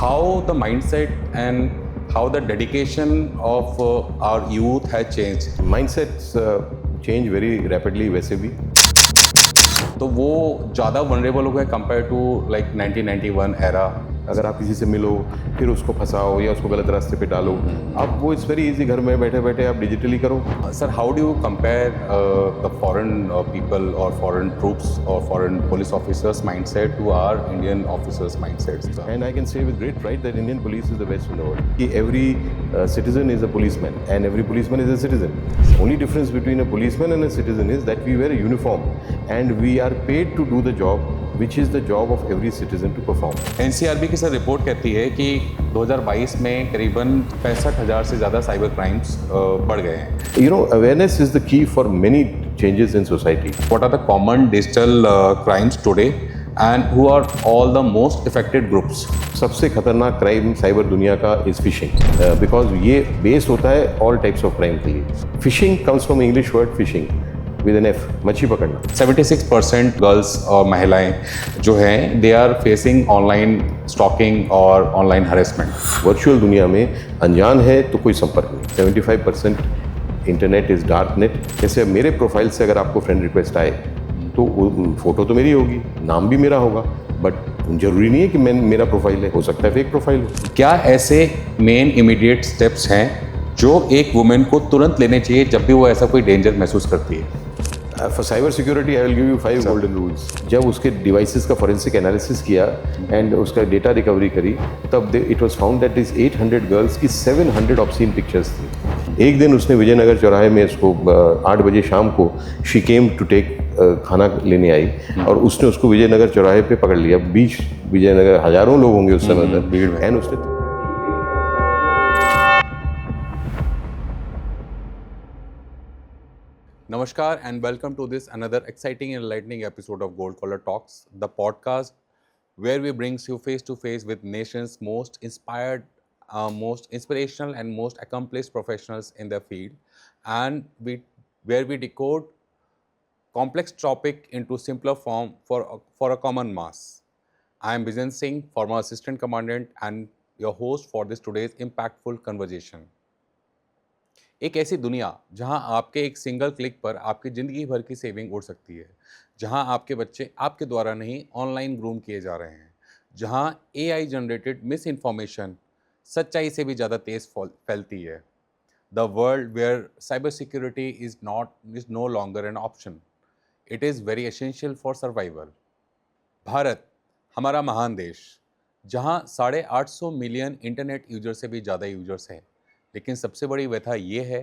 how the mindset and how the dedication of our youth has changed. Mindsets change very rapidly वैसे भी. तो वो ज़्यादा vulnerable हो गए कंपेयर टू लाइक 1991 एरा. अगर आप किसी से मिलो फिर उसको फंसाओ या उसको गलत रास्ते पे डालो, अब वो इट्स वेरी इजी, घर में बैठे बैठे आप डिजिटली करो. Sir, how do you compare the foreign people or foreign troops or foreign police officers' mindset to our Indian officers' mindsets? And I can say with great pride that Indian police is the best in the world. Every citizen is a policeman and every policeman is a citizen. The only difference between a policeman and a citizen is that we wear a uniform and we are paid to do the job which is the job of every citizen to perform. NCRB की sir report कहती है कि 2022 में करीबन 65,000 से ज़्यादा cyber crimes बढ़ गए हैं. You know, awareness is the key for many changes in society. What are the common digital crimes today and who are all the most affected groups? सबसे खतरनाक क्राइम साइबर दुनिया का इज फिशिंग, बिकॉज ये base होता है all types of crime के लिए. Phishing comes from English word fishing with an F, मच्छी पकड़ना. 76% गर्ल्स और महिलाएं जो हैं they are facing online stalking और ऑनलाइन हरेसमेंट. वर्चुअल दुनिया में अनजान है तो कोई संपर्क नहीं. 75% इंटरनेट इज डार्क नेट. जैसे मेरे प्रोफाइल से अगर आपको फ्रेंड रिक्वेस्ट आए तो फोटो तो मेरी होगी, नाम भी मेरा होगा, बट जरूरी नहीं है कि मेरा प्रोफाइल है, हो सकता है फेक प्रोफाइल हो. क्या ऐसे मेन इमीडिएट स्टेप्स हैं जो एक वुमेन को तुरंत लेने चाहिए जब भी वो ऐसा कोई डेंजर महसूस करती है? For cyber security I will give you 5 golden rules. जब उसके डिवाइसेस का फॉरेंसिक एनालिसिस किया एंड उसका डेटा रिकवरी करी, तब it was found that is 800 girls की 700 ऑब्सीन पिक्चर्स थी. एक दिन उसने विजयनगर चौराहे में इसको 8 बजे शाम को शी केम टू टेक खाना लेने आई और उसने उसको विजयनगर चौराहे पे पकड़ लिया. बीच विजयनगर हजारों लोग होंगे उस समय तक, एंड उसने Namaskar and welcome to this another exciting and enlightening episode of Gold Collar Talks, the podcast where we brings you face to face with nation's most inspired, most inspirational and most accomplished professionals in their field, and where we decode complex topic into simpler form for a common mass. I am Bijan Singh, former assistant commandant and your host for this today's impactful conversation. एक ऐसी दुनिया जहां आपके एक single click पर आपकी ज़िंदगी भर की सेविंग उड़ सकती है, जहां आपके बच्चे आपके द्वारा नहीं ऑनलाइन ग्रूम किए जा रहे हैं, जहां AI जनरेटेड मिस इन्फॉर्मेशन सच्चाई से भी ज़्यादा तेज़ फैलती है. The world where cyber security is no longer an option, it is very essential for survival. Bharat हमारा महान देश, जहां 850 मिलियन इंटरनेट यूजर से भी ज़्यादा यूजर्स हैं, लेकिन सबसे बड़ी व्यथा ये है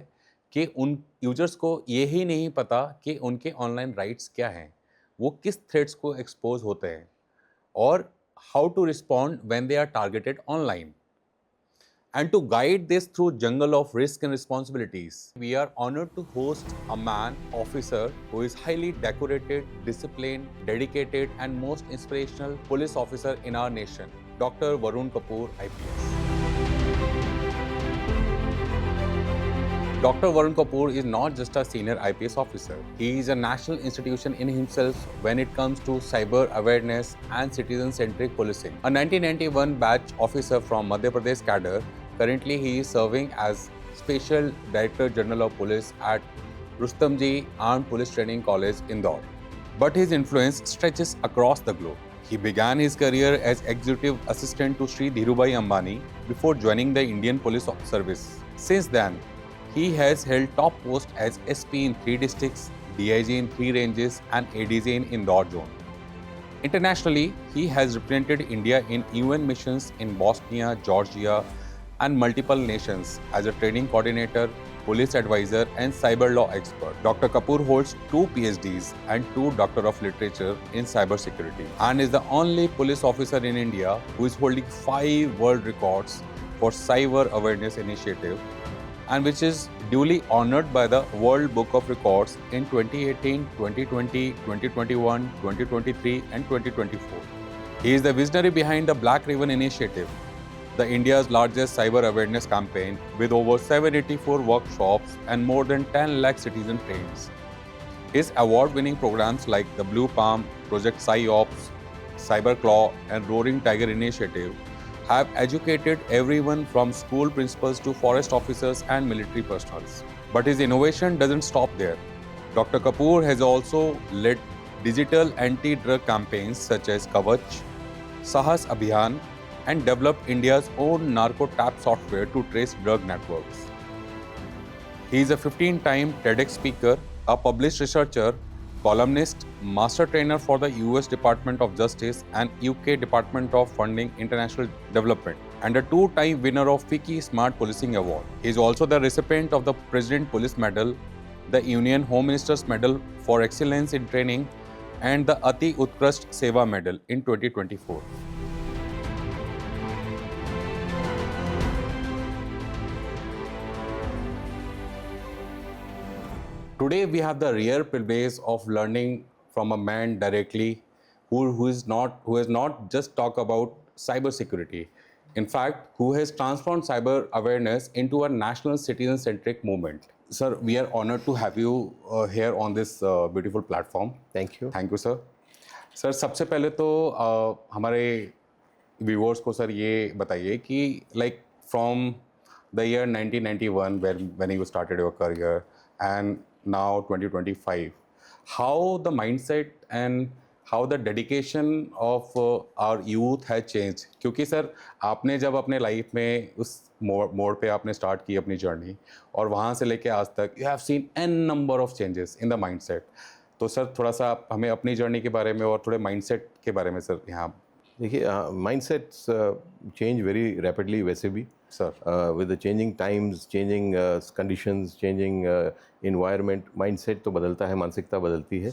कि उन यूजर्स को ये ही नहीं पता कि उनके ऑनलाइन राइट्स क्या हैं, वो किस थ्रेट्स को एक्सपोज होते हैं और how to respond when they are targeted online. And to guide this through jungle of risk and responsibilities, we are honoured to host a man officer who is highly decorated, disciplined, dedicated and most inspirational police officer in our nation, doctor Varun Kapoor IPS. Dr. Varun Kapoor is not just a senior IPS officer. He is a national institution in himself when it comes to cyber awareness and citizen-centric policing. A 1991 batch officer from Madhya Pradesh cadre, currently he is serving as Special Director General of Police at Rustomjee Armed Police Training College, Indore. But his influence stretches across the globe. He began his career as Executive Assistant to Sri Dhirubhai Ambani before joining the Indian Police Service. Since then, he has held top posts as SP in 3 districts, DIG in 3 ranges, and ADG in Indore zone. Internationally, he has represented India in UN missions in Bosnia, Georgia, and multiple nations as a training coordinator, police advisor, and cyber law expert. Dr. Kapoor holds 2 PhDs and 2 Doctor of Literature in cybersecurity, and is the only police officer in India who is holding 5 world records for Cyber Awareness Initiative, and which is duly honored by the World Book of Records in 2018, 2020, 2021, 2023 and 2024. He is the visionary behind the Black Ribbon Initiative, the India's largest cyber awareness campaign with over 784 workshops and more than 10 lakh citizen trained. His award-winning programs like the Blue Palm, Project PsyOps, CyberClaw and Roaring Tiger Initiative have educated everyone from school principals to forest officers and military personnel. But his innovation doesn't stop there. Dr. Kapoor has also led digital anti-drug campaigns such as Kavach, Sahas Abhiyan, and developed India's own narco-tap software to trace drug networks. He is a 15-time TEDx speaker, a published researcher, columnist, master trainer for the US Department of Justice and UK Department of Funding International Development, and a 2-time winner of FICCI Smart Policing Award. He is also the recipient of the President Police Medal, the Union Home Minister's Medal for Excellence in Training, and the Ati Utkrasht Seva Medal in 2024. Today we have the rare privilege of learning from a man directly who has not just talked about cybersecurity. In fact, who has transformed cyber awareness into a national citizen-centric movement. Sir, we are honored to have you here on this beautiful platform. Thank you. Thank you, sir. Sir सबसे पहले तो हमारे viewers को sir ये बताइए कि like from the year 1991 when you started your career and now 2025, how the mindset and how the dedication of our youth has changed. क्योंकि sir आपने जब अपने लाइफ में उस मोड़ पे आपने स्टार्ट की अपनी जर्नी और वहाँ से लेके आज तक you have seen an number of changes in the mindset. तो सर थोड़ा सा आप हमें अपनी जर्नी के बारे में और थोड़े माइंडसेट के बारे में सर यहाँ. देखिए माइंडसेट्स चेंज वेरी रैपिडली वैसे भी sir with the changing times, changing conditions, changing environment, mindset तो बदलता है, मानसिकता बदलती है.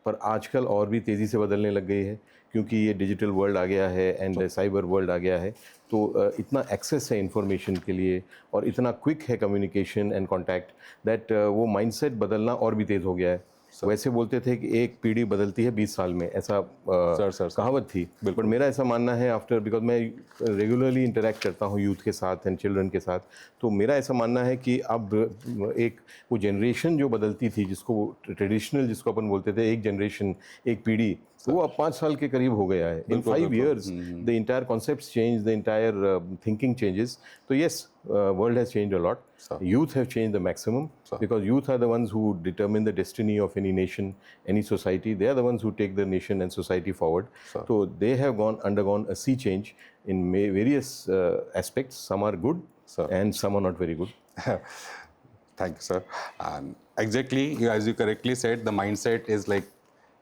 पर आजकल और भी तेज़ी से बदलने लग गई है क्योंकि ये डिजिटल वर्ल्ड आ गया है एंड साइबर वर्ल्ड आ गया है. तो इतना एक्सेस है इंफॉर्मेशन के लिए और इतना क्विक है कम्युनिकेशन एंड कॉन्टैक्ट दैट वो माइंडसेट बदलना और भी तेज़ हो गया है. वैसे बोलते थे कि एक पीढ़ी बदलती है 20 साल में, ऐसा कहावत थी. बट मेरा ऐसा मानना है आफ्टर, बिकॉज मैं रेगुलरली इंटरेक्ट करता हूँ यूथ के साथ एंड चिल्ड्रन के साथ, तो मेरा ऐसा मानना है कि अब एक वो जनरेशन जो बदलती थी, जिसको ट्रेडिशनल जिसको अपन बोलते थे, एक जनरेशन एक पीढ़ी, वो अब 5 साल के करीब हो गया है. इन 5 years the entire concepts change, the entire thinking changes. तो yes, world has changed a lot. Youth have changed the maximum because youth are the ones who determine the destiny of any nation, any society. They are the ones who take the nation and society forward. So they have undergone a sea change in various aspects. Some are good and some are not very good. Thank you, sir. And exactly, as you correctly said, the mindset is like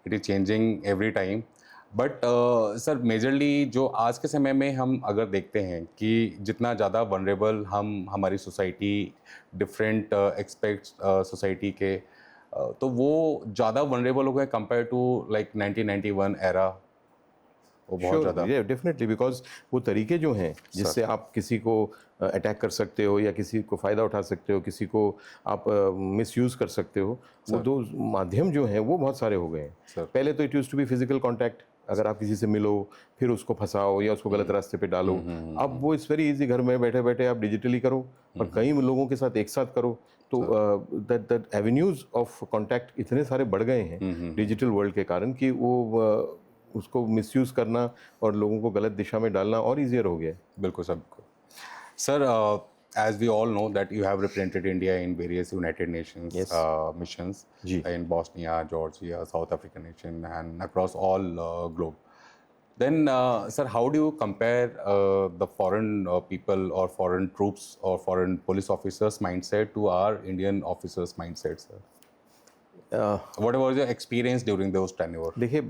it is changing every time. But sir majorly जो आज के समय में हम अगर देखते हैं कि जितना ज़्यादा वनरेबल हम हमारी सोसाइटी डिफरेंट एक्सपेक्ट्स सोसाइटी के तो वो ज़्यादा वनरेबल हो गए कंपेयर टू लाइक 1991 एरा. वो बहुत ज़्यादा डेफिनेटली, बिकॉज वो तरीके जो हैं जिससे आप किसी को अटैक कर सकते हो या किसी को फ़ायदा उठा सकते हो, किसी को आप मिसयूज़ कर सकते हो, वो दो माध्यम जो हैं वो बहुत सारे हो गए हैं. पहले तो it use to be physical contact, अगर आप किसी से मिलो फिर उसको फंसाओ या उसको गलत रास्ते पे डालो. अब वो इट्स वेरी इजी, घर में बैठे बैठे आप डिजिटली करो और कई लोगों के साथ एक साथ करो. तो दैट एवेन्यूज़ ऑफ कॉन्टैक्ट इतने सारे बढ़ गए हैं डिजिटल वर्ल्ड के कारण कि वो उसको मिसयूज़ करना और लोगों को गलत दिशा में डालना और ईजियर हो गया है. बिल्कुल सर, बिल्कुल sir. As we all know that you have represented India in various United Nations missions in Bosnia, Georgia, South African nation, and across all globe. Then, sir, how do you compare the foreign people or foreign troops or foreign police officers' mindset to our Indian officers' mindset, sir? What was your experience during those tenure? देखिए,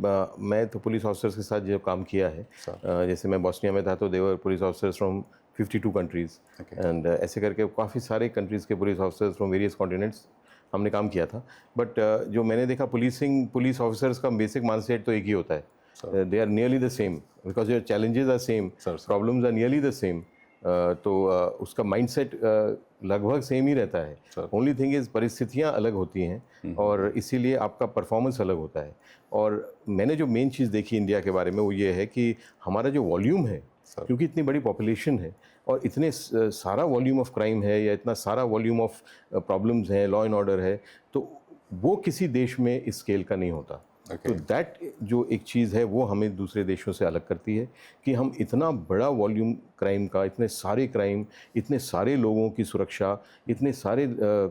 मैं तो police officers के साथ जो काम किया है, जैसे मैं बॉस्निया में था तो there were police officers from 52 countries and ऐसे करके काफ़ी सारे कंट्रीज़ के police officers from various continents हमने काम किया था. बट जो मैंने देखा पुलिस ऑफिसर्स का बेसिक माइंडसेट तो एक ही होता है. They are nearly the same because your challenges are same, problems are nearly the same. तो उसका माइंडसेट लगभग सेम ही रहता है. ओनली थिंग इज़ परिस्थितियाँ अलग होती हैं और इसीलिए आपका परफॉर्मेंस अलग होता है. और मैंने जो मेन चीज़ देखी इंडिया के बारे में वो ये है कि हमारा जो वॉल्यूम है, क्योंकि इतनी बड़ी पॉपुलेशन है और इतने सारा वॉल्यूम ऑफ क्राइम है या इतना सारा वॉल्यूम ऑफ प्रॉब्लम्स हैं, लॉ एंड ऑर्डर है, तो वो किसी देश में इस स्केल का नहीं होता. Okay. तो दैट जो एक चीज़ है वो हमें दूसरे देशों से अलग करती है कि हम इतना बड़ा वॉल्यूम क्राइम का, इतने सारे क्राइम, इतने सारे लोगों की सुरक्षा, इतने सारे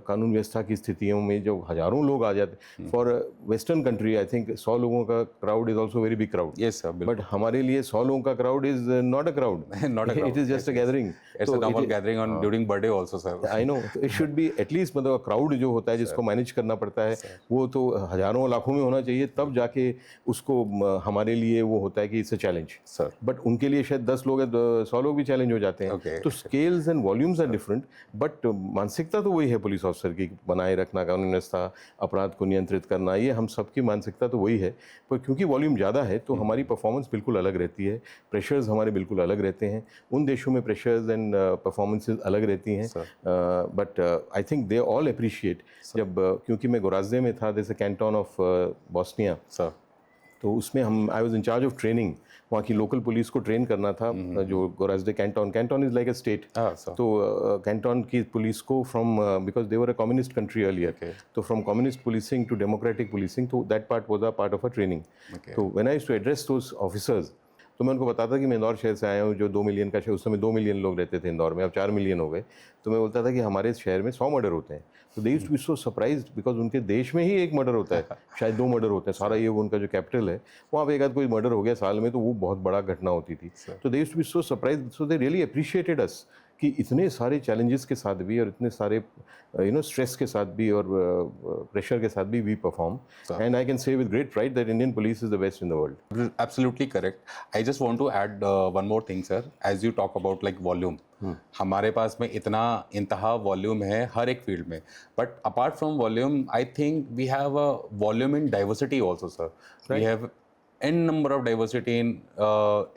कानून व्यवस्था की स्थितियों में जो हज़ारों लोग आ जाते, for western country I think 100 लोगों का crowd is also very big crowd. Yes, sir, but हमारे लिए 100 लोगों का crowd is not a crowd, not a crowd. It is just a Yes, yes. Gathering. It's a normal gathering on during birthday also, sir. I know, तो it should be at least, मतलब crowd जो होता है जिसको manage करना पड़ता है वो तो हज़ारों लाखों में होना चाहिए, तब जाके उसको हमारे लिए वो होता है कि it's a challenge. Sir. But उनके लिए शायद 10 लोग हैं, 100 लोग भी चैलेंज हो जाते हैं। Okay. तो scales and volumes are different, but मानसिकता तो वही है पुलिस ऑफिसर की, बनाए रखना कानून व्यवस्था, अपराध को नियंत्रित करना, ये हम सबकी मानसिकता तो वही है। पर क्योंकि वॉल्यूम ज़्यादा है तो हमारी परफॉर्मेंस बिल्कुल अलग रहती है, प्रेशर्स हमारे बिल्कुल अलग रहते हैं। उन देशों में प्रेशर्स एंड परफॉर्मेंसेज अलग रहती हैं, but I think they all appreciate. जब क्योंकि मैं गोराज़दे में था, जैसे कैंटन ऑफ बॉस्निया, Sir. तो उसमें हम I was in charge of training, वहाँ की लोकल पुलिस को ट्रेन करना था। जो Gorazde canton is like a state, Sir. तो कैंटन की पुलिस को from, because they were a communist country earlier, तो from communist policing to democratic policing, तो that part was a part of a training. तो when I used to address those officers, तो मैं उनको बताता कि मैं इंदौर शहर से आया हूँ, जो 2 मिलियन का शहर, उस समय 2 मिलियन लोग रहते थे इंदौर में, अब 4 मिलियन हो गए। तो मैं बोलता था कि हमारे शहर में 100 मर्डर होते हैं। तो they used to be so surprised, because उनके देश में ही एक मर्डर होता है, शायद 2 मर्डर होते हैं, सारा ये वो उनका जो कैपिटल है, वहाँ पे एक आध कोई मर्डर हो गया साल में, तो वो बहुत बड़ा घटना होती थी। तो they used to be so surprised, so they really appreciated us कि इतने सारे चैलेंजेस के साथ भी और इतने सारे स्ट्रेस के साथ भी और प्रेशर के साथ भी we perform, and I can say with great pride that Indian police is the best in the world. Absolutely correct. I just want to add one more thing, sir. As you talk about like volume, हमारे पास में इतना इंतहा volume है हर एक field में, but apart from volume I think we have a volume in diversity also, sir. We have n number of diversity in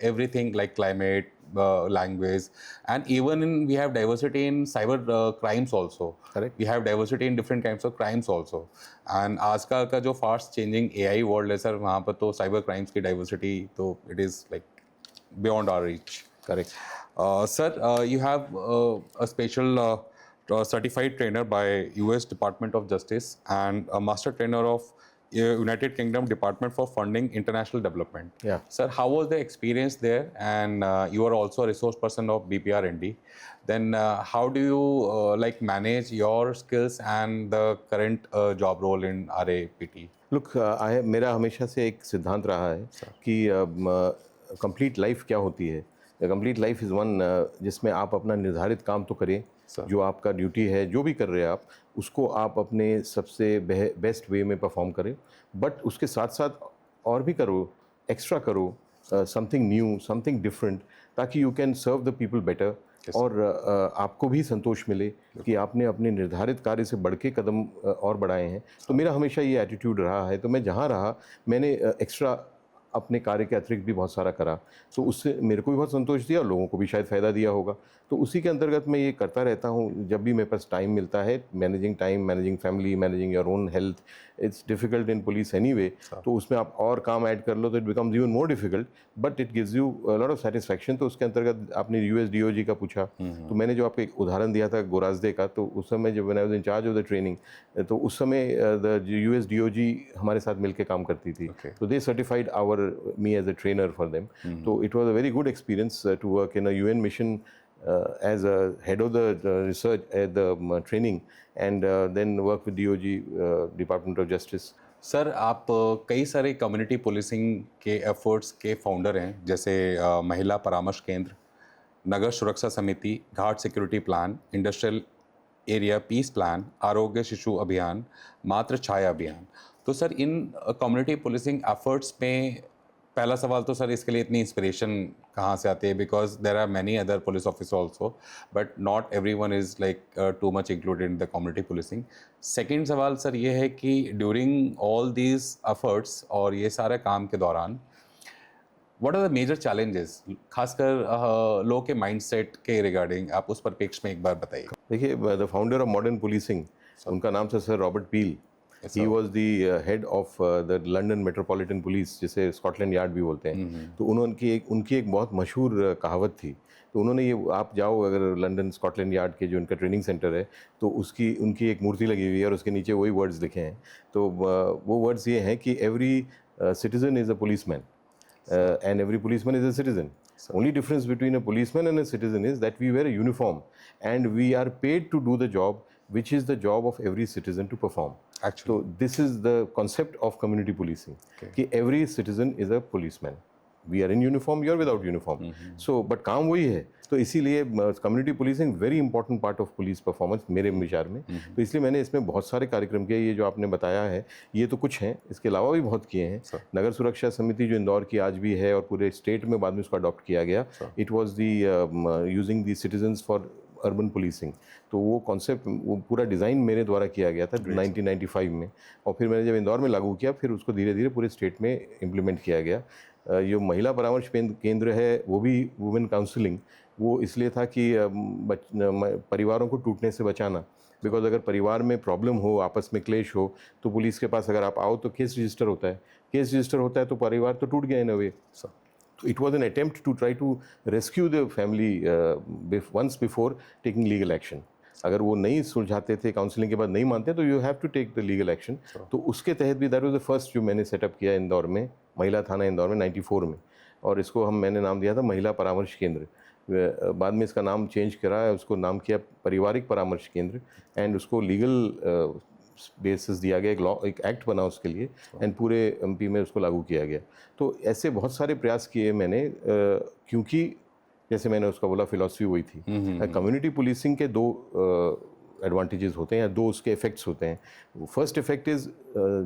everything like climate, language, and even we have diversity in cyber crimes also. Correct. We have diversity in different kinds of crimes also. And आजकल का जो fast changing AI world है sir, वहाँ पर तो cyber crimes की diversity तो it is like beyond our reach. Correct Sir, you have a special certified trainer by US Department of Justice and a master trainer of United Kingdom Department for Funding International Development. Yeah. Sir, how was the experience there? And you are also a resource person of BPRND. Then how do you like manage your skills and the current job role in RAPT? Look, मेरा हमेशा से एक सिद्धांत रहा है कि complete life क्या होती है। कंप्लीट लाइफ इज़ वन जिसमें आप अपना निर्धारित काम तो करें, जो आपका ड्यूटी है, जो भी कर रहे हैं आप, उसको आप अपने सबसे बेस्ट वे में परफॉर्म करें, बट उसके साथ साथ और भी करो, एक्स्ट्रा करो, समथिंग न्यू, समथिंग डिफरेंट, ताकि you can serve the people better, और आपको भी संतोष मिले कि आपने अपने निर्धारित कार्य से बढ़ के कदम और बढ़ाए हैं। तो मेरा हमेशा ये एटीट्यूड रहा है, तो मैं जहाँ रहा मैंने एक्स्ट्रा अपने कार्य के अतिरिक्त भी बहुत सारा करा, तो उससे मेरे को भी बहुत संतोष दिया और लोगों को भी शायद फ़ायदा दिया होगा। तो उसी के अंतर्गत मैं ये करता रहता हूँ जब भी मेरे पास टाइम मिलता है। Managing time, managing family, managing your own health, it's difficult in police anyway. तो उसमें आप और काम ऐड कर लो तो it becomes even more difficult, but it gives you lot of satisfaction. तो उसके अंतर्गत आपने US DOG का पूछा, तो मैंने जो आपको एक उदाहरण दिया था गोराज़दे का, तो उस समय जब मैंने इन चार्ज ऑफ द ट्रेनिंग, तो उस समय द US DOG हमारे साथ मिलकर काम करती थी। तो they certified me as a trainer for them. So it was a very good experience to work in a UN mission as a head of the research at the training, and then work with DOG, Department of Justice. Sir, आप कई सारे community policing के efforts के founder हैं, जैसे महिला परामर्श केंद्र, नगर सुरक्षा समिति, घाट security plan, industrial area peace plan, आरोग्य शिशु अभियान, मातृ छाया अभियान. तो सर, इन कम्युनिटी पुलिसिंग एफर्ट्स में पहला सवाल तो सर इसके लिए इतनी इंस्पिरेशन कहाँ से आती है, because there are many other police officer also, but not every one is like too much included in the community policing. Second सवाल सर ये है कि ड्यूरिंग ऑल दीज एफर्ट्स और ये सारे काम के दौरान what are the major challenges, खासकर लोगों के माइंडसेट के रिगार्डिंग, आप उस परिप्रेक्ष्य में एक बार बताइए. देखिए, the founder of modern policing, उनका नाम था sir Robert peel. He was the head of the London Metropolitan Police, जिसे स्कॉटलैंड यार्ड भी बोलते हैं. तो उनकी एक बहुत मशहूर कहावत थी. तो उन्होंने ये, आप जाओ अगर लंदन स्कॉटलैंड यार्ड के जो उनका ट्रेनिंग सेंटर है, तो उनकी एक मूर्ति लगी हुई है और उसके नीचे वही वर्ड्स लिखे हैं. तो वो वर्ड्स ये हैं कि every citizen is a policeman, and every policeman is a citizen. Only difference between a policeman and a citizen is that we wear a uniform and we are paid to do the job, which is the job of every citizen to perform. Actually. So this is the concept of community policing. कि every citizen is a policeman. We are in uniform, you are without uniform. So, but काम वही है. तो इसीलिए community policing very important part of police performance मेरे विचार में. तो इसलिए मैंने इसमें बहुत सारे कार्यक्रम किए. ये जो आपने बताया है ये तो कुछ हैं, इसके अलावा भी बहुत किए हैं. नगर सुरक्षा समिति जो इंदौर की आज भी है और पूरे स्टेट में बाद में उसको अडॉप्ट किया गया. It was the using the citizens for urban policing. तो वो कॉन्सेप्ट, वो पूरा डिज़ाइन मेरे द्वारा किया गया था 1995 में. और फिर मैंने जब इंदौर में लागू किया फिर उसको धीरे धीरे पूरे स्टेट में इम्प्लीमेंट किया गया. जो महिला परामर्श केंद्र है वो भी वुमेन काउंसलिंग, वो इसलिए था कि परिवारों को टूटने से बचाना. बिकॉज अगर परिवार में प्रॉब्लम हो, आपस में क्लेश हो, तो पुलिस के पास अगर आप आओ तो केस रजिस्टर होता है. केस रजिस्टर होता है तो परिवार तो टूट गया इन अ वे. So it was an attempt to try to rescue the family once before taking legal action. अगर वो नहीं सुलझाते थे, काउंसलिंग के बाद नहीं मानते, तो you have to take the legal action. तो उसके तहत भी दैट वाज द फर्स्ट जो मैंने सेटअप किया इंदौर में, महिला थाना इंदौर में 94 में. और इसको मैंने नाम दिया था महिला परामर्श केंद्र. बाद में इसका नाम चेंज करा है, उसको नाम किया पारिवारिक परामर्श केंद्र. एंड उसको लीगल बेसिस दिया गया, एक एक्ट बना उसके लिए. एंड पूरे एमपी में उसको लागू किया गया. तो ऐसे बहुत सारे प्रयास किए मैंने, क्योंकि जैसे मैंने उसका बोला फिलॉसफी वही थी. कम्युनिटी पुलिसिंग के दो एडवांटेजेस होते हैं, दो उसके इफेक्ट्स होते हैं. फर्स्ट इफेक्ट इज़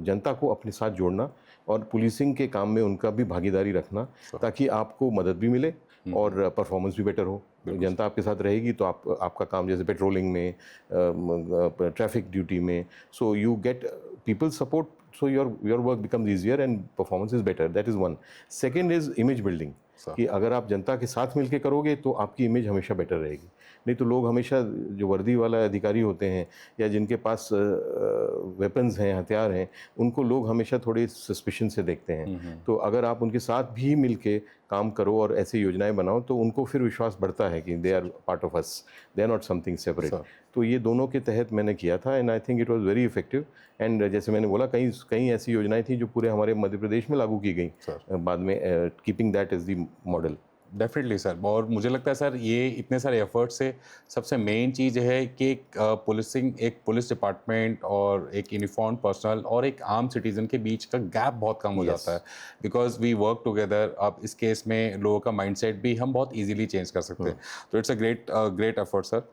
जनता को अपने साथ जोड़ना और पुलिसिंग के काम में उनका भी भागीदारी रखना, ताकि आपको मदद भी मिले और परफॉर्मेंस भी बेटर हो. जनता आपके साथ रहेगी तो आपका काम, जैसे पेट्रोलिंग में, ट्रैफिक ड्यूटी में, so you get people support, so your work becomes easier and performance is better. That is one. Second is image building. कि अगर आप जनता के साथ मिलके करोगे तो आपकी इमेज हमेशा बेटर रहेगी. नहीं तो लोग हमेशा जो वर्दी वाला अधिकारी होते हैं या जिनके पास वेपन्स हैं, हथियार हैं, उनको लोग हमेशा थोड़ी सस्पिशन से देखते हैं. तो अगर आप उनके साथ भी मिलके काम करो और ऐसी योजनाएं बनाओ तो उनको फिर विश्वास बढ़ता है कि they are part of us, they are not something separate. तो ये दोनों के तहत मैंने किया था and I think it was very effective. And जैसे मैंने बोला, कई ऐसी योजनाएं थी जो पूरे हमारे मध्य प्रदेश में लागू की गई बाद में, keeping that as the model. Definitely sir. और मुझे लगता है सर ये इतने सारे एफर्ट से सबसे मेन चीज़ है कि एक पुलिसिंग, एक पुलिस डिपार्टमेंट और एक यूनिफॉर्म पर्सनल और एक आम सिटीज़न के बीच का गैप बहुत कम हो जाता है, बिकॉज वी वर्क टुगेदर. अब इस केस में लोगों का माइंडसेट भी हम बहुत इजीली चेंज कर सकते हैं. तो it's a great effort sir.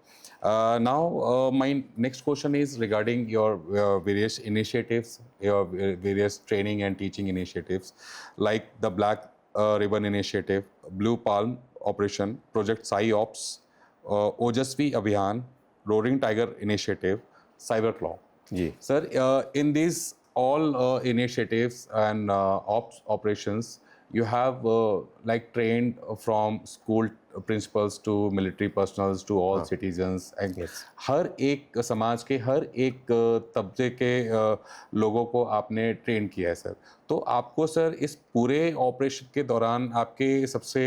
Now, my next question is regarding your various initiatives, your various training and teaching initiatives, like the Black Ribbon Initiative, Blue Palm Operation, Project PsyOps, Ojasvi Abhiyan, Roaring Tiger Initiative, Cyberclaw. जी Sir, in these all initiatives and ops operations, you have like trained from school principals to military personals to all citizens, and हर एक समाज के हर एक तबके के लोगों को आपने ट्रेन किया है सर. तो आपको सर इस पूरे ऑपरेशन के दौरान आपके सबसे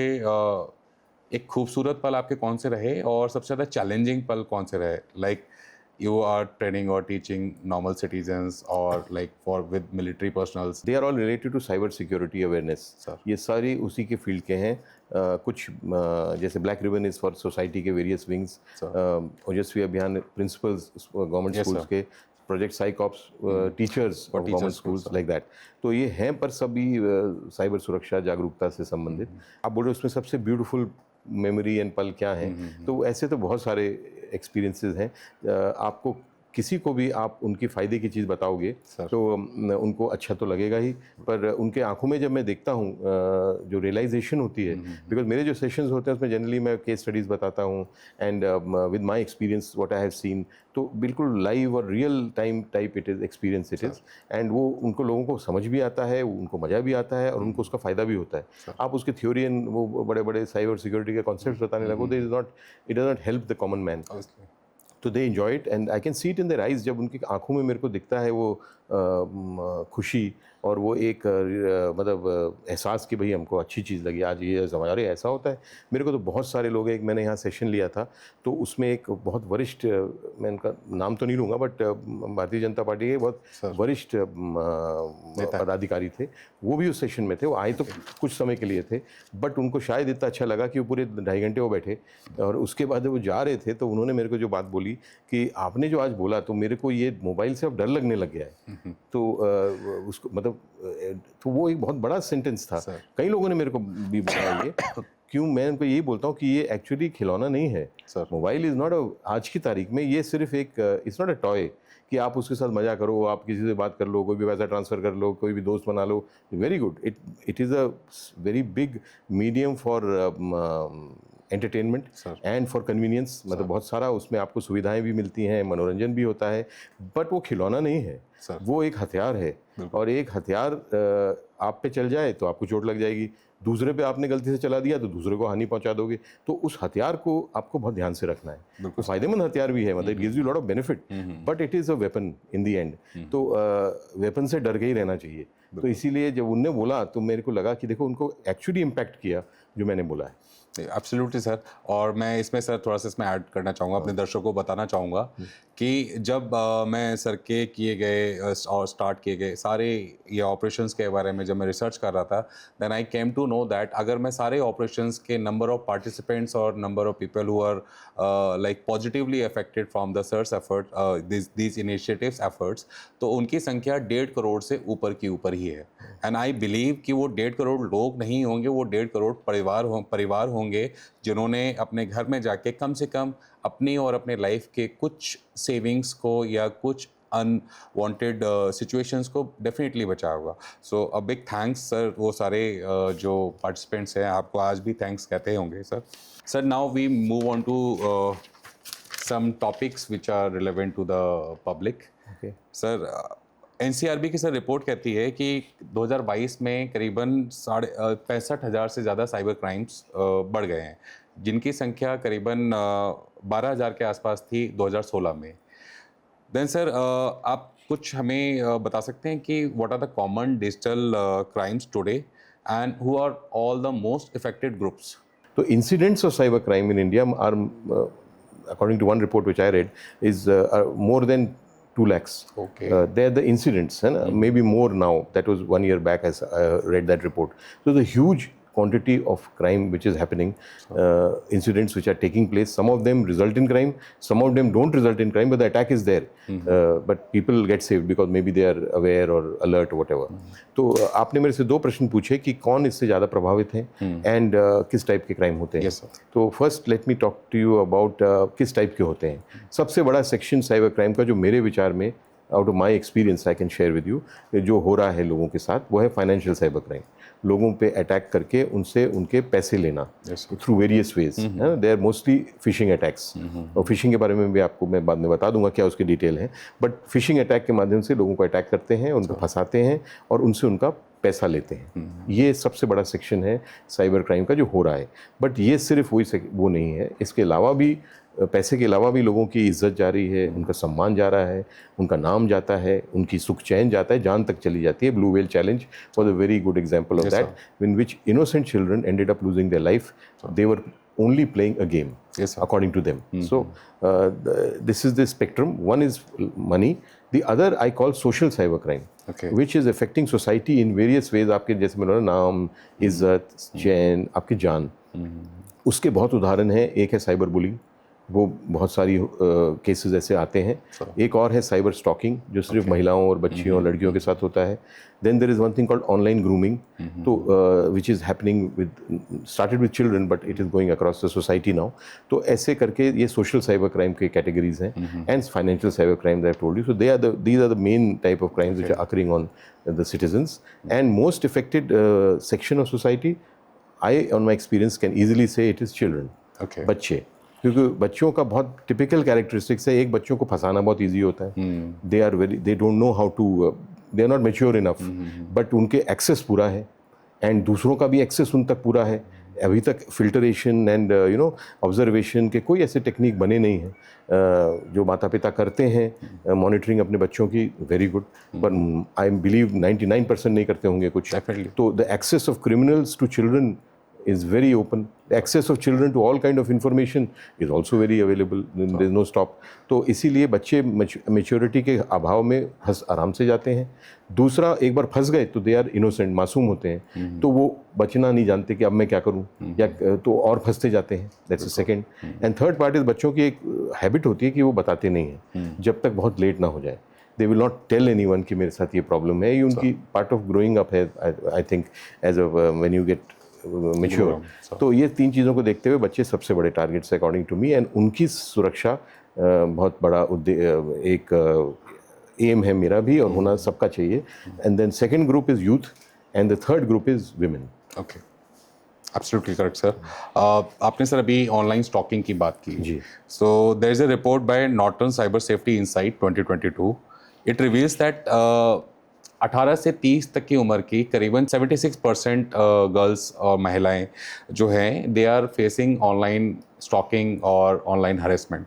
एक खूबसूरत पल आपके कौन से रहे और सबसे ज़्यादा चैलेंजिंग पल कौन से रहे? Like you are training or teaching normal citizens or like for with military personals? They are all related to cyber security awareness. ये सारी उसी के फील्ड के हैं. कुछ जैसे black ribbon is for society के वेरियस विंग्स, ओजस्वी अभियान प्रिंसिपल्स गवर्नमेंट स्कूल्स के, प्रोजेक्ट साइकॉप्स टीचर्स और गवर्नमेंट स्कूल्स लाइक दैट. तो ये हैं पर सभी साइबर सुरक्षा जागरूकता से संबंधित. आप बोल रहे हो उसमें सबसे ब्यूटीफुल मेमोरी एंड पल क्या है? तो ऐसे तो बहुत सारे एक्सपीरियंसेस हैं. आपको किसी को भी आप उनकी फ़ायदे की चीज़ बताओगे तो उनको अच्छा तो लगेगा ही, पर उनके आंखों में जब मैं देखता हूँ जो रियलाइजेशन होती है, बिकॉज मेरे जो सेशंस होते हैं उसमें जनरली मैं केस स्टडीज़ बताता हूँ and with my experience what I have scene, तो बिल्कुल लाइव और real time type it is experience it is. And वो उनको लोगों को समझ भी आता है, उनको मज़ा भी आता है और उनको उसका फ़ायदा भी होता है. आप उसके थ्योरी एंड वो बड़े बड़े साइबर सिक्योरिटी के कॉन्सेप्ट बताने लगो, it does not help the common man. तो they enjoy it and I can see it in their eyes. जब उनकी आंखों में मेरे को दिखता है वो खुशी और वो एक मतलब एहसास कि भाई हमको अच्छी चीज़ लगी, आज ये समझ अरे ऐसा होता है। मेरे को तो बहुत सारे लोग, एक मैंने यहाँ सेशन लिया था तो उसमें एक बहुत वरिष्ठ, मैं उनका नाम तो नहीं लूँगा बट भारतीय जनता पार्टी के बहुत वरिष्ठ पदाधिकारी थे, वो भी उस सेशन में थे। वो आए तो कुछ समय के लिए थे बट उनको शायद इतना अच्छा लगा कि वो पूरे 2.5 घंटे वो बैठे, और उसके बाद वो जा रहे थे तो उन्होंने मेरे को जो बात बोली कि आपने जो आज बोला तो मेरे को ये मोबाइल से अब डर लगने लग गया है। तो उसको मतलब तो वो एक बहुत बड़ा सेंटेंस था। कई लोगों ने मेरे को भी बताया ये क्यों, मैं उनको यही बोलता हूँ कि ये एक्चुअली खिलौना नहीं है। मोबाइल इज़ नॉट अ, आज की तारीख में ये सिर्फ एक इट्स नॉट अ टॉय कि आप उसके साथ मजा करो, आप किसी से बात कर लो, कोई भी पैसा ट्रांसफ़र कर लो, कोई भी दोस्त बना लो, very good. It is a very big medium for entertainment and for convenience. मतलब बहुत सारा उसमें आपको सुविधाएं भी मिलती हैं, मनोरंजन भी होता है, बट वो खिलौना नहीं है, वो एक हथियार है। और एक हथियार आप पे चल जाए तो आपको चोट लग जाएगी, दूसरे पे आपने गलती से चला दिया तो दूसरे को हानि पहुंचा दोगे। तो उस हथियार को आपको बहुत ध्यान से रखना है। तो फायदेमंद हथियार भी है, मतलब it gives you lot of benefit, but it is a weapon in the end. तो वेपन से डर के ही रहना चाहिए। तो इसीलिए जब उनने बोला तो मेरे को लगा कि देखो उनको एक्चुअली इम्पैक्ट किया जो मैंने बोला है। Absolutely sir. और मैं इसमें सर थोड़ा सा इसमें ऐड करना चाहूँगा, अपने दर्शकों को बताना चाहूँगा कि जब मैं सर के किए गए और स्टार्ट किए गए सारे ये ऑपरेशंस के बारे में जब मैं रिसर्च कर रहा था, then I came to know that अगर मैं सारे ऑपरेशंस के नंबर ऑफ पार्टिसिपेंट्स और number of people who are like positively affected from the search effort this initiatives efforts, तो उनकी संख्या 1.5 करोड़ से ऊपर की ऊपर ही है। एंड आई बिलीव कि वो 1.5 करोड़ लोग नहीं होंगे, वो 1.5 करोड़ परिवार होंगे जिन्होंने अपने घर में जाके कम से कम अपनी और अपने लाइफ के कुछ सेविंग्स को या कुछ अनवांटेड सिचुएशंस को डेफिनेटली बचा होगा। सो अ बिग थैंक्स सर, वो सारे जो पार्टिसिपेंट्स हैं आपको आज भी थैंक्स कहते होंगे sir. Sir now we move on to some topics which are relevant to the public. Okay. Sir NCRB की सर रिपोर्ट कहती है कि 2022 में करीबन 65,000 से ज़्यादा साइबर क्राइम्स बढ़ गए हैं, जिनकी संख्या करीबन 12,000 के आसपास थी 2016 में। देन सर आप कुछ हमें बता सकते हैं कि what are the common digital crimes today and who are all the most affected groups? तो incidents of cyber crime in India are, according to one report which I read, is more than 2 lakhs. Okay. They're the incidents, and maybe more now. That was 1 year back as I read that report. So the huge quantity of crime which is happening, incidents which are taking place. Some of them result in crime, some of them don't result in crime, but the attack is there. But people get saved because maybe they are aware or alert or whatever. तो आपने मेरे से 2 प्रश्न पूछे कि कौन इससे ज़्यादा प्रभावित हैं एंड किस टाइप के क्राइम होते हैं। Yes, sir. तो first let me talk to you about किस टाइप के होते हैं। सबसे बड़ा सेक्शन साइबर क्राइम का जो मेरे विचार में, out of my experience I can share with you, जो हो रहा है लोगों के साथ, वो है फाइनेंशियल साइबर क्राइम। लोगों पे अटैक करके उनसे उनके पैसे लेना through various ways. They are mostly phishing attacks, और फिशिंग के बारे में भी आपको मैं बाद में बता दूंगा क्या उसके डिटेल है। बट फिशिंग अटैक के माध्यम से लोगों को अटैक करते हैं, उनको फंसाते हैं और उनसे उनका पैसा लेते हैं। ये सबसे बड़ा सेक्शन है साइबर क्राइम का जो हो रहा है। बट ये सिर्फ वो नहीं है, इसके अलावा भी, पैसे के अलावा भी लोगों की इज्जत जा रही है, उनका सम्मान जा रहा है, उनका नाम जाता है, उनकी सुख चैन जाता है, जान तक चली जाती है। Blue whale challenge was a very good example of that, in which innocent children ended up losing their life, they were only playing a game, according to them. So this is the spectrum. One is money, the other I call social cyber crime, which is affecting society in various ways. आपके जैसे मैंने नाम, इज्जत, चैन, आपकी जान, उसके बहुत उदाहरण हैं। एक है साइबर बुलिंग, वो बहुत सारी केसेस ऐसे आते हैं। एक और है साइबर स्टॉकिंग, जो सिर्फ महिलाओं और बच्चियों और लड़कियों के साथ होता है। Then there is one thing called online grooming, तो which is happening with, started with children but it is going across the society now. तो ऐसे करके ये सोशल साइबर क्राइम के कैटेगरीज हैं, and financial cyber crime that I told you. So these are the main type of crimes which are occurring on the citizens. And most affected section of society, I on my experience can easily से it is children, बच्चे। क्योंकि बच्चों का बहुत typical characteristics है, एक बच्चों को फंसाना बहुत इजी होता है। They don't know how to, they are not mature enough, but उनके एक्सेस पूरा है, एंड दूसरों का भी एक्सेस उन तक पूरा है, अभी तक फिल्टरेशन एंड ऑब्जर्वेशन के कोई ऐसे टेक्निक बने नहीं हैं जो माता पिता करते हैं मॉनिटरिंग अपने बच्चों की, वेरी गुड, पर आई बिलीव 99% नहीं करते होंगे कुछ। Definitely. तो the access of criminals to children is very open. The access of children to all kind of information is also very available. There is no stop. तो इसीलिए बच्चे maturity के अभाव में फंस आराम से जाते हैं। दूसरा, एक बार फंस गए तो दे आर इनोसेंट, मासूम होते हैं, तो वो बचना नहीं जानते कि अब मैं क्या करूं, या तो और फंसते जाते हैं। That's a second. And third part is बच्चों की एक हैबिट होती है कि वो बताते नहीं हैं जब तक बहुत लेट ना हो जाए। They will not tell anyone कि मेरे साथ ये प्रॉब्लम है। ये उनकी पार्ट ऑफ ग्रोइंग अप है, I think, as a when you get mature. तो ये तीन चीज़ों को देखते हुए बच्चे सबसे बड़े targets according to me, and उनकी सुरक्षा बहुत बड़ा एक एम है मेरा भी, और होना सबका चाहिए। And then second group is youth, and the third group is women. Okay, absolutely correct sir. आपने सर अभी ऑनलाइन स्टॉकिंग की बात की जी। So there is a report by Norton cyber safety insight 2022। It reveals that 18 से 30 तक की उम्र की करीबन 76% गर्ल्स और महिलाएं जो हैं they are facing online stalking और ऑनलाइन हरेसमेंट।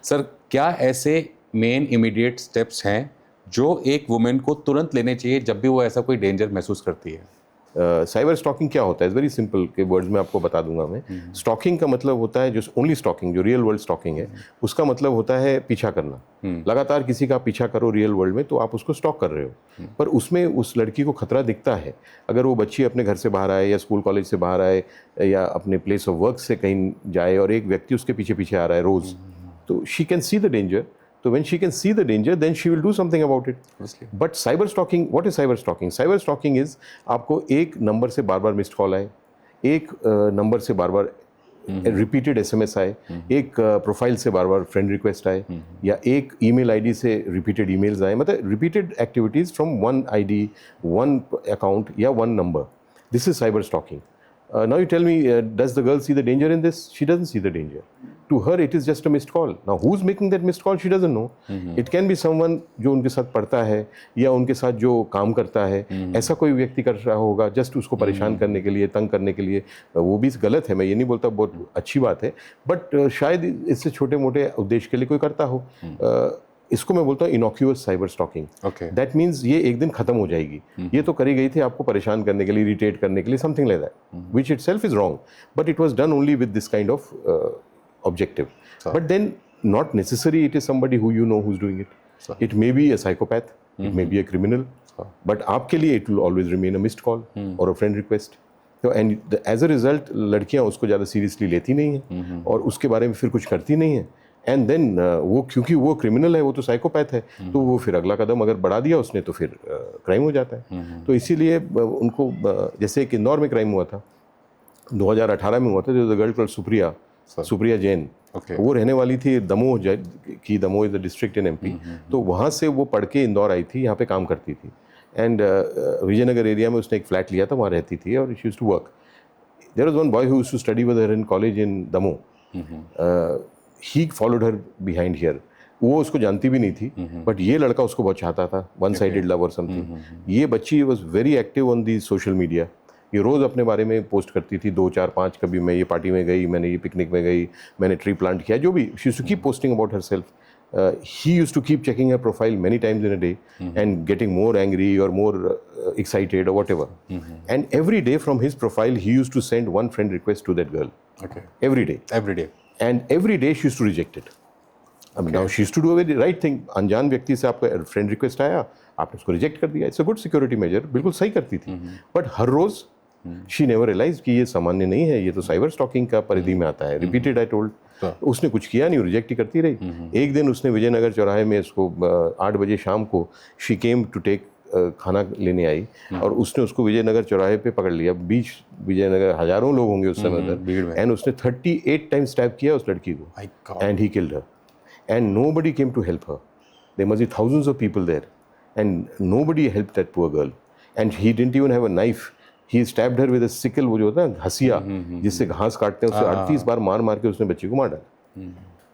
सर, क्या ऐसे मेन इमीडिएट स्टेप्स हैं जो एक वुमेन को तुरंत लेने चाहिए जब भी वो ऐसा कोई डेंजर महसूस करती है? साइबर स्टॉकिंग क्या होता है? वेरी सिंपल के वर्ड्स में आपको बता दूंगा मैं। स्टॉकिंग का मतलब होता है, जो ओनली स्टॉकिंग, जो रियल वर्ल्ड स्टॉकिंग है, उसका मतलब होता है पीछा करना। लगातार किसी का पीछा करो रियल वर्ल्ड में तो आप उसको स्टॉक कर रहे हो, पर उसमें उस लड़की को खतरा दिखता है। अगर वो बच्ची अपने घर से बाहर आए, या स्कूल कॉलेज से बाहर आए, या अपने प्लेस ऑफ वर्क से कहीं जाए, और एक व्यक्ति उसके पीछे पीछे आ रहा है रोज, तो she can see the danger. So when she can see the danger, then she will do something about it. Obviously. But cyber stalking, what is cyber stalking? Cyber stalking is आपको एक नंबर से बार बार missed call आए, एक number से बार बार repeated SMS आए, एक profile से बार बार friend request आए, या एक ईमेल आईडी से रिपीटेड ईमेल्स आए, मतलब repeated activities from one ID, one account या one number. This is cyber stalking. Now you tell me, does the girl see the danger in this? She doesn't see the danger. To her, it is just a missed call. Now, who's making that missed call? She doesn't know. It can be someone जो उनके साथ पढ़ता है, या उनके साथ जो काम करता है, ऐसा कोई व्यक्ति कर रहा होगा जस्ट उसको परेशान करने के लिए, तंग करने के लिए। वो भी गलत है, मैं ये नहीं बोलता बहुत अच्छी बात है, बट शायद इससे छोटे मोटे उद्देश्य के लिए कोई करता हो। इसको मैं बोलता हूँ इनॉक्यूअस साइबर स्टॉकिंग। दैट मीन्स ये एक दिन खत्म हो जाएगी। ये तो करी गई थी आपको परेशान करने के लिए, इरिटेट करने के लिए, something like that, which itself is wrong, but it was done only with this kind of objective. But then not necessary it is somebody who you know who is doing it. It may be a psychopath, it may be a criminal, but आपके लिए it will always remain a missed call और a friend request. तो and as a result लड़कियां उसको ज़्यादा seriously लेती नहीं हैं, और उसके बारे में फिर कुछ करती नहीं है. एंड देन वो, क्योंकि वो क्रिमिनल है, वो तो साइकोपैथ है, तो वो फिर अगला कदम अगर बढ़ा दिया उसने तो फिर क्राइम हो जाता है. तो इसीलिए उनको, जैसे एक इंदौर में क्राइम हुआ था 2018 में हुआ था, जो गर्ल कॉल्ड सुप्रिया जैन. वो रहने वाली थी दमोह की. Damoh is the district in MP. तो वहाँ से वो पढ़ के इंदौर आई थी, यहाँ पे काम करती थी, एंड विजयनगर एरिया में उसने एक फ्लैट लिया था, वहाँ रहती थी, और she used to work. There was one boy who used to study with her in college in Damoh. He followed her behind here. वो उसको जानती भी नहीं थी, बट ये लड़का उसको बहुत चाहता था, वन साइडेड लव और समथिंग. ये बच्ची was very active on the social media. ये रोज़ अपने बारे में पोस्ट करती थी, 2 4 5, कभी मैं ये पार्टी में गई, मैंने ये पिकनिक में गई, मैंने ट्री प्लांट किया, जो भी. She used to keep posting about herself. He used to keep checking her profile many times in a day and getting more angry or more excited or whatever. And every day from his profile, he used to send one friend request to that girl. Every day. And every day she used to reject it. Now she used to do a very right thing. अनजान व्यक्ति से आपका friend request आया, आपने उसको reject कर दिया. It's a good security measure, बिल्कुल सही करती थी. बट हर रोज शी नेवर रियलाइज कि ये सामान्य नहीं है, ये तो साइबर स्टॉकिंग का परिधि में आता है. Repeated I told. उसने कुछ किया नहीं, रिजेक्ट ही करती रही. एक दिन उसने विजयनगर चौराहे में इसको 8 बजे शाम को शी केम टू टेक, खाना लेने आई, और उसने उसको विजयनगर चौराहे पे पकड़ लिया. बीच विजयनगर हजारों लोग होंगे उस समय उधर, एंड उसने 38 टाइम्स स्टैब किया उस लड़की को, and he killed her. And nobody came to help her. There must be thousands of people there, and nobody helped that poor girl. And he didn't even have a knife. He stabbed her with a sickle, वो जो होता है हसिया जिससे घास काटते हैं, उससे 38 बार मार मार के उसने बच्ची को मार डाला.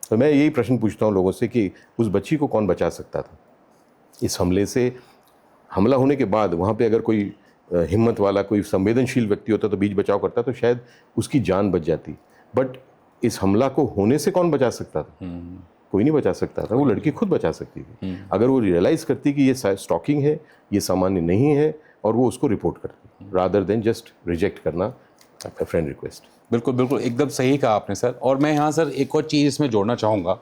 तो मैं यही प्रश्न पूछता हूँ लोगों से कि उस बच्ची को कौन बचा सकता था? इस हमले से, हमला होने के बाद वहाँ पे अगर कोई हिम्मत वाला कोई संवेदनशील व्यक्ति होता तो बीच बचाव करता तो शायद उसकी जान बच जाती। बट इस हमला को होने से कौन बचा सकता था? कोई नहीं बचा सकता था, वो लड़की खुद बचा सकती थी अगर वो रियलाइज़ करती कि ये स्टॉकिंग है, ये सामान्य नहीं है, और वो उसको रिपोर्ट करती रादर देन जस्ट रिजेक्ट करना फ्रेंड रिक्वेस्ट। बिल्कुल बिल्कुल, एकदम सही कहा आपने सर। और मैं यहाँ सर एक और चीज़ इसमें जोड़ना चाहूँगा।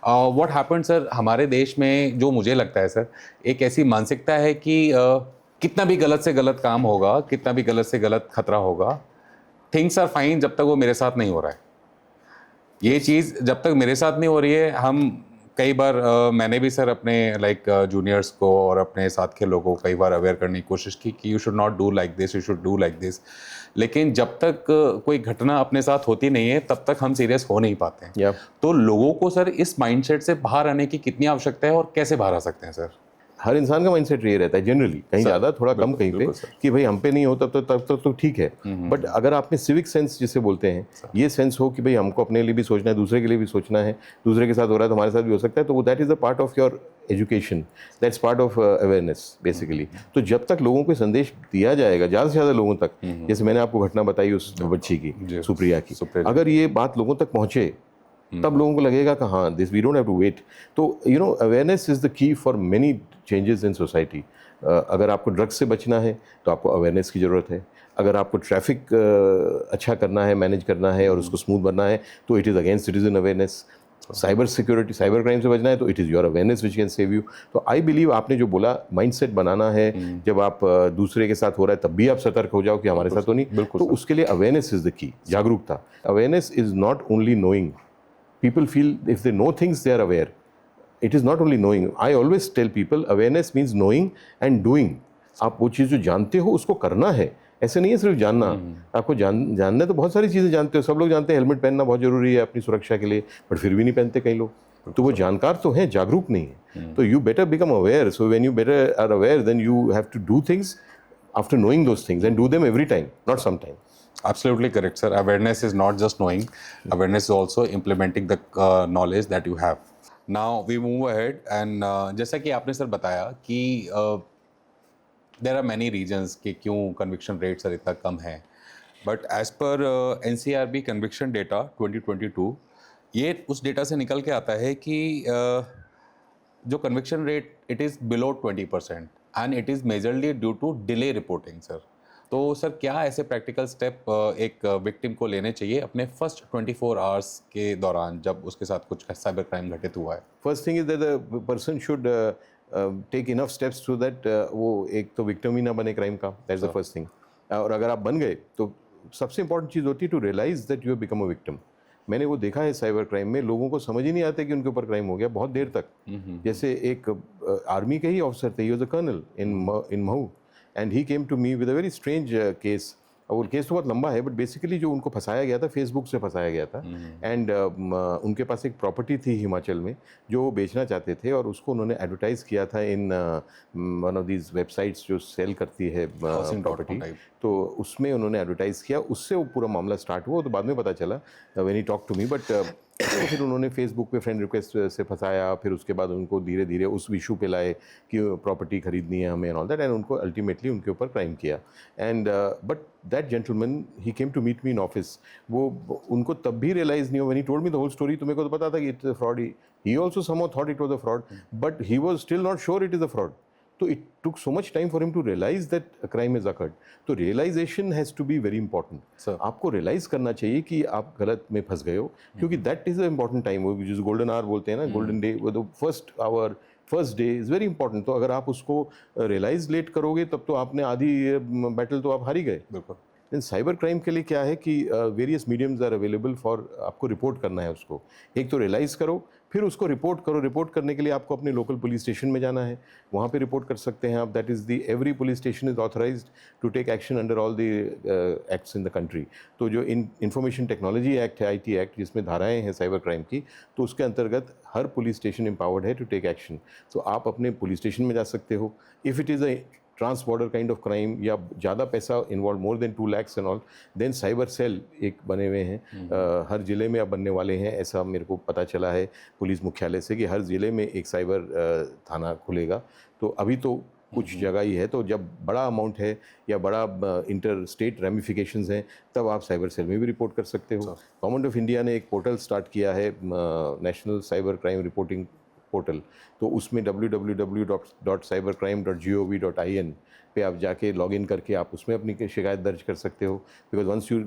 व्हाट हैपेंड सर, हमारे देश में जो मुझे लगता है सर, एक ऐसी मानसिकता है कि कितना भी गलत से गलत काम होगा, कितना भी गलत से गलत खतरा होगा, थिंग्स आर फाइन जब तक वो मेरे साथ नहीं हो रहा है। ये चीज़ जब तक मेरे साथ नहीं हो रही है, हम कई बार मैंने भी सर अपने जूनियर्स को और अपने साथ के लोगों को कई बार अवेयर करने की कोशिश की कि you should not do like this, you should do like this. लेकिन जब तक कोई घटना अपने साथ होती नहीं है तब तक हम सीरियस हो नहीं पाते हैं। Yeah. तो लोगों को सर इस माइंडसेट से बाहर आने की कितनी आवश्यकता है और कैसे बाहर आ सकते हैं सर? हर इंसान का माइंडसेट ये रहता है जनरली, कहीं ज़्यादा थोड़ा कम कहीं पे, कि भाई हम पे नहीं होता तब तो ठीक है। बट अगर आप में सिविक सेंस जिसे बोलते हैं, ये सेंस हो कि भाई हमको अपने लिए भी सोचना है, दूसरे के लिए भी सोचना है, दूसरे के साथ हो रहा है तो हमारे साथ भी हो सकता है, तो that is a part of your education, that's part of awareness basically. तो जब तक लोगों को संदेश दिया जाएगा ज़्यादा से ज़्यादा लोगों तक, जैसे मैंने आपको घटना बताई उस बच्ची की, सुप्रिया की, अगर ये बात लोगों तक पहुँचे तब लोगों को लगेगा कि हाँ this we don't have to wait. तो you know awareness is the key for many changes in society. अगर आपको ड्रग्स से बचना है तो आपको अवेयरनेस की ज़रूरत है। अगर आपको ट्रैफिक अच्छा करना है, मैनेज करना है और उसको स्मूथ बनना है तो it is against citizen awareness. Cyber security, cyber crime से बचना है तो it is your awareness which can save you. तो आई बिलीव आपने जो बोला माइंडसेट बनाना है, जब आप दूसरे के साथ हो रहा है तब भी आप सतर्क हो जाओ कि हमारे साथ तो नहीं, तो उसके लिए अवेयरनेस इज़ द की, जागरूकता। Awareness is not only knowing. People feel if they know things, they are aware. It is not only knowing. I always tell people awareness means knowing and doing. आप वो चीज़ जो जानते हो उसको करना है, ऐसे नहीं है सिर्फ जानना। आपको जानना तो बहुत सारी चीज़ें जानते हो, सब लोग जानते हैं हेलमेट पहनना बहुत जरूरी है अपनी सुरक्षा के लिए, बट फिर भी नहीं पहनते कई लोग। तो वो जानकार तो हैं, जागरूक नहीं है। तो you better become aware. So when you better are aware then you have to do things after knowing those things and do them every time, not some time. Absolutely correct, sir. Awareness is not just knowing. Awareness is also implementing the knowledge that you have. Now we move ahead and जैसा कि आपने sir बताया कि there are many reasons कि क्यों conviction rate sir इतना कम है. But as per NCRB conviction data 2022, ये उस डेटा से निकल के आता है कि जो conviction rate it is below 20% and it is majorly due to delay reporting, sir. तो सर क्या ऐसे प्रैक्टिकल स्टेप एक विक्टिम को लेने चाहिए अपने फर्स्ट 24 आवर्स के दौरान जब उसके साथ कुछ साइबर क्राइम घटित हुआ है? First thing is that the person should take enough steps to that वो एक तो विक्टिम ही ना बने क्राइम का, दैट्स द फर्स्ट थिंग। और अगर आप बन गए तो सबसे इंपॉर्टेंट चीज़ होती है to realise that you have become a victim. मैंने वो देखा है साइबर क्राइम में, लोगों को समझ ही नहीं आता कि उनके ऊपर क्राइम हो गया बहुत देर तक। जैसे एक आर्मी के ही ऑफिसर थे, he was a colonel in Mhow, and he came to me with a very strange case. और केस तो बहुत लंबा है, बट बेसिकली जो उनको फंसाया गया था, फेसबुक से फंसाया गया था। एंड उनके पास एक प्रॉपर्टी थी हिमाचल में जो वो बेचना चाहते थे, और उसको उन्होंने एडवर्टाइज़ किया था in one of these websites जो सेल करती है प्रॉपर्टी। तो उसमें उन्होंने एडवर्टाइज़ किया, उससे वो पूरा मामला स्टार्ट हुआ। तो बाद में पता चला when he talk to me, but फिर उन्होंने फेसबुक पे फ्रेंड रिक्वेस्ट से फंसाया। फिर उसके बाद उनको धीरे धीरे उस इशू पे लाए कि प्रॉपर्टी खरीदनी है हमें एंड ऑल दैट, एंड उनको अल्टीमेटली उनके ऊपर क्राइम किया। And but that gentleman he came to meet me in office. वो उनको तब भी रियलाइज़ नहीं हुआ, when he told me the whole story. तो मेरे को तो पता था कि it's a fraud. He also somehow thought it was a fraud, but he was still not sure it is a fraud. तो it took so much time for him to realise that a crime is occurred. तो realisation has to be very important. आपको realise करना चाहिए कि आप गलत में फंस गए हो, क्योंकि that is a important time. वो जिस गोल्डन आवर बोलते हैं ना, गोल्डन डे, वो the first hour, first day is very important. तो अगर आप उसको रियलाइज लेट करोगे तब तो आपने आधी बैटल तो आप हार ही गए। बिल्कुल। देन साइबर क्राइम के लिए क्या है कि various mediums are available for, आपको रिपोर्ट करना है उसको। एक तो रियलाइज़ करो, फिर उसको रिपोर्ट करो। रिपोर्ट करने के लिए आपको अपने लोकल पुलिस स्टेशन में जाना है, वहाँ पे रिपोर्ट कर सकते हैं आप। That is the every police station is authorised to take action under all the acts in the country. तो जो इंफॉर्मेशन टेक्नोलॉजी एक्ट है, IT एक्ट, जिसमें धाराएँ हैं साइबर क्राइम की, तो उसके अंतर्गत हर पुलिस स्टेशन एम्पावर्ड है टू टेक एक्शन। तो आप अपने पुलिस स्टेशन में जा सकते हो। If it is a trans border kind of crime या ज़्यादा पैसा involve, more than 2 lakhs and all, then cyber cell एक बने हुए हैं। हर ज़िले में अब बनने वाले हैं, ऐसा मेरे को पता चला है पुलिस मुख्यालय से कि हर ज़िले में एक साइबर थाना खुलेगा। तो अभी तो कुछ जगह ही है। तो जब बड़ा अमाउंट है या बड़ा इंटर स्टेट रेमिफिकेशंस हैं, तब आप साइबर सेल में भी रिपोर्ट कर सकते हो। गवर्नमेंट ऑफ इंडिया ने एक पोर्टल स्टार्ट किया है, national cyber crime reporting portal. तो उसमें www.cybercrime.gov.in पे आप जाके लॉगिन करके आप उसमें अपनी शिकायत दर्ज कर सकते हो। Because once you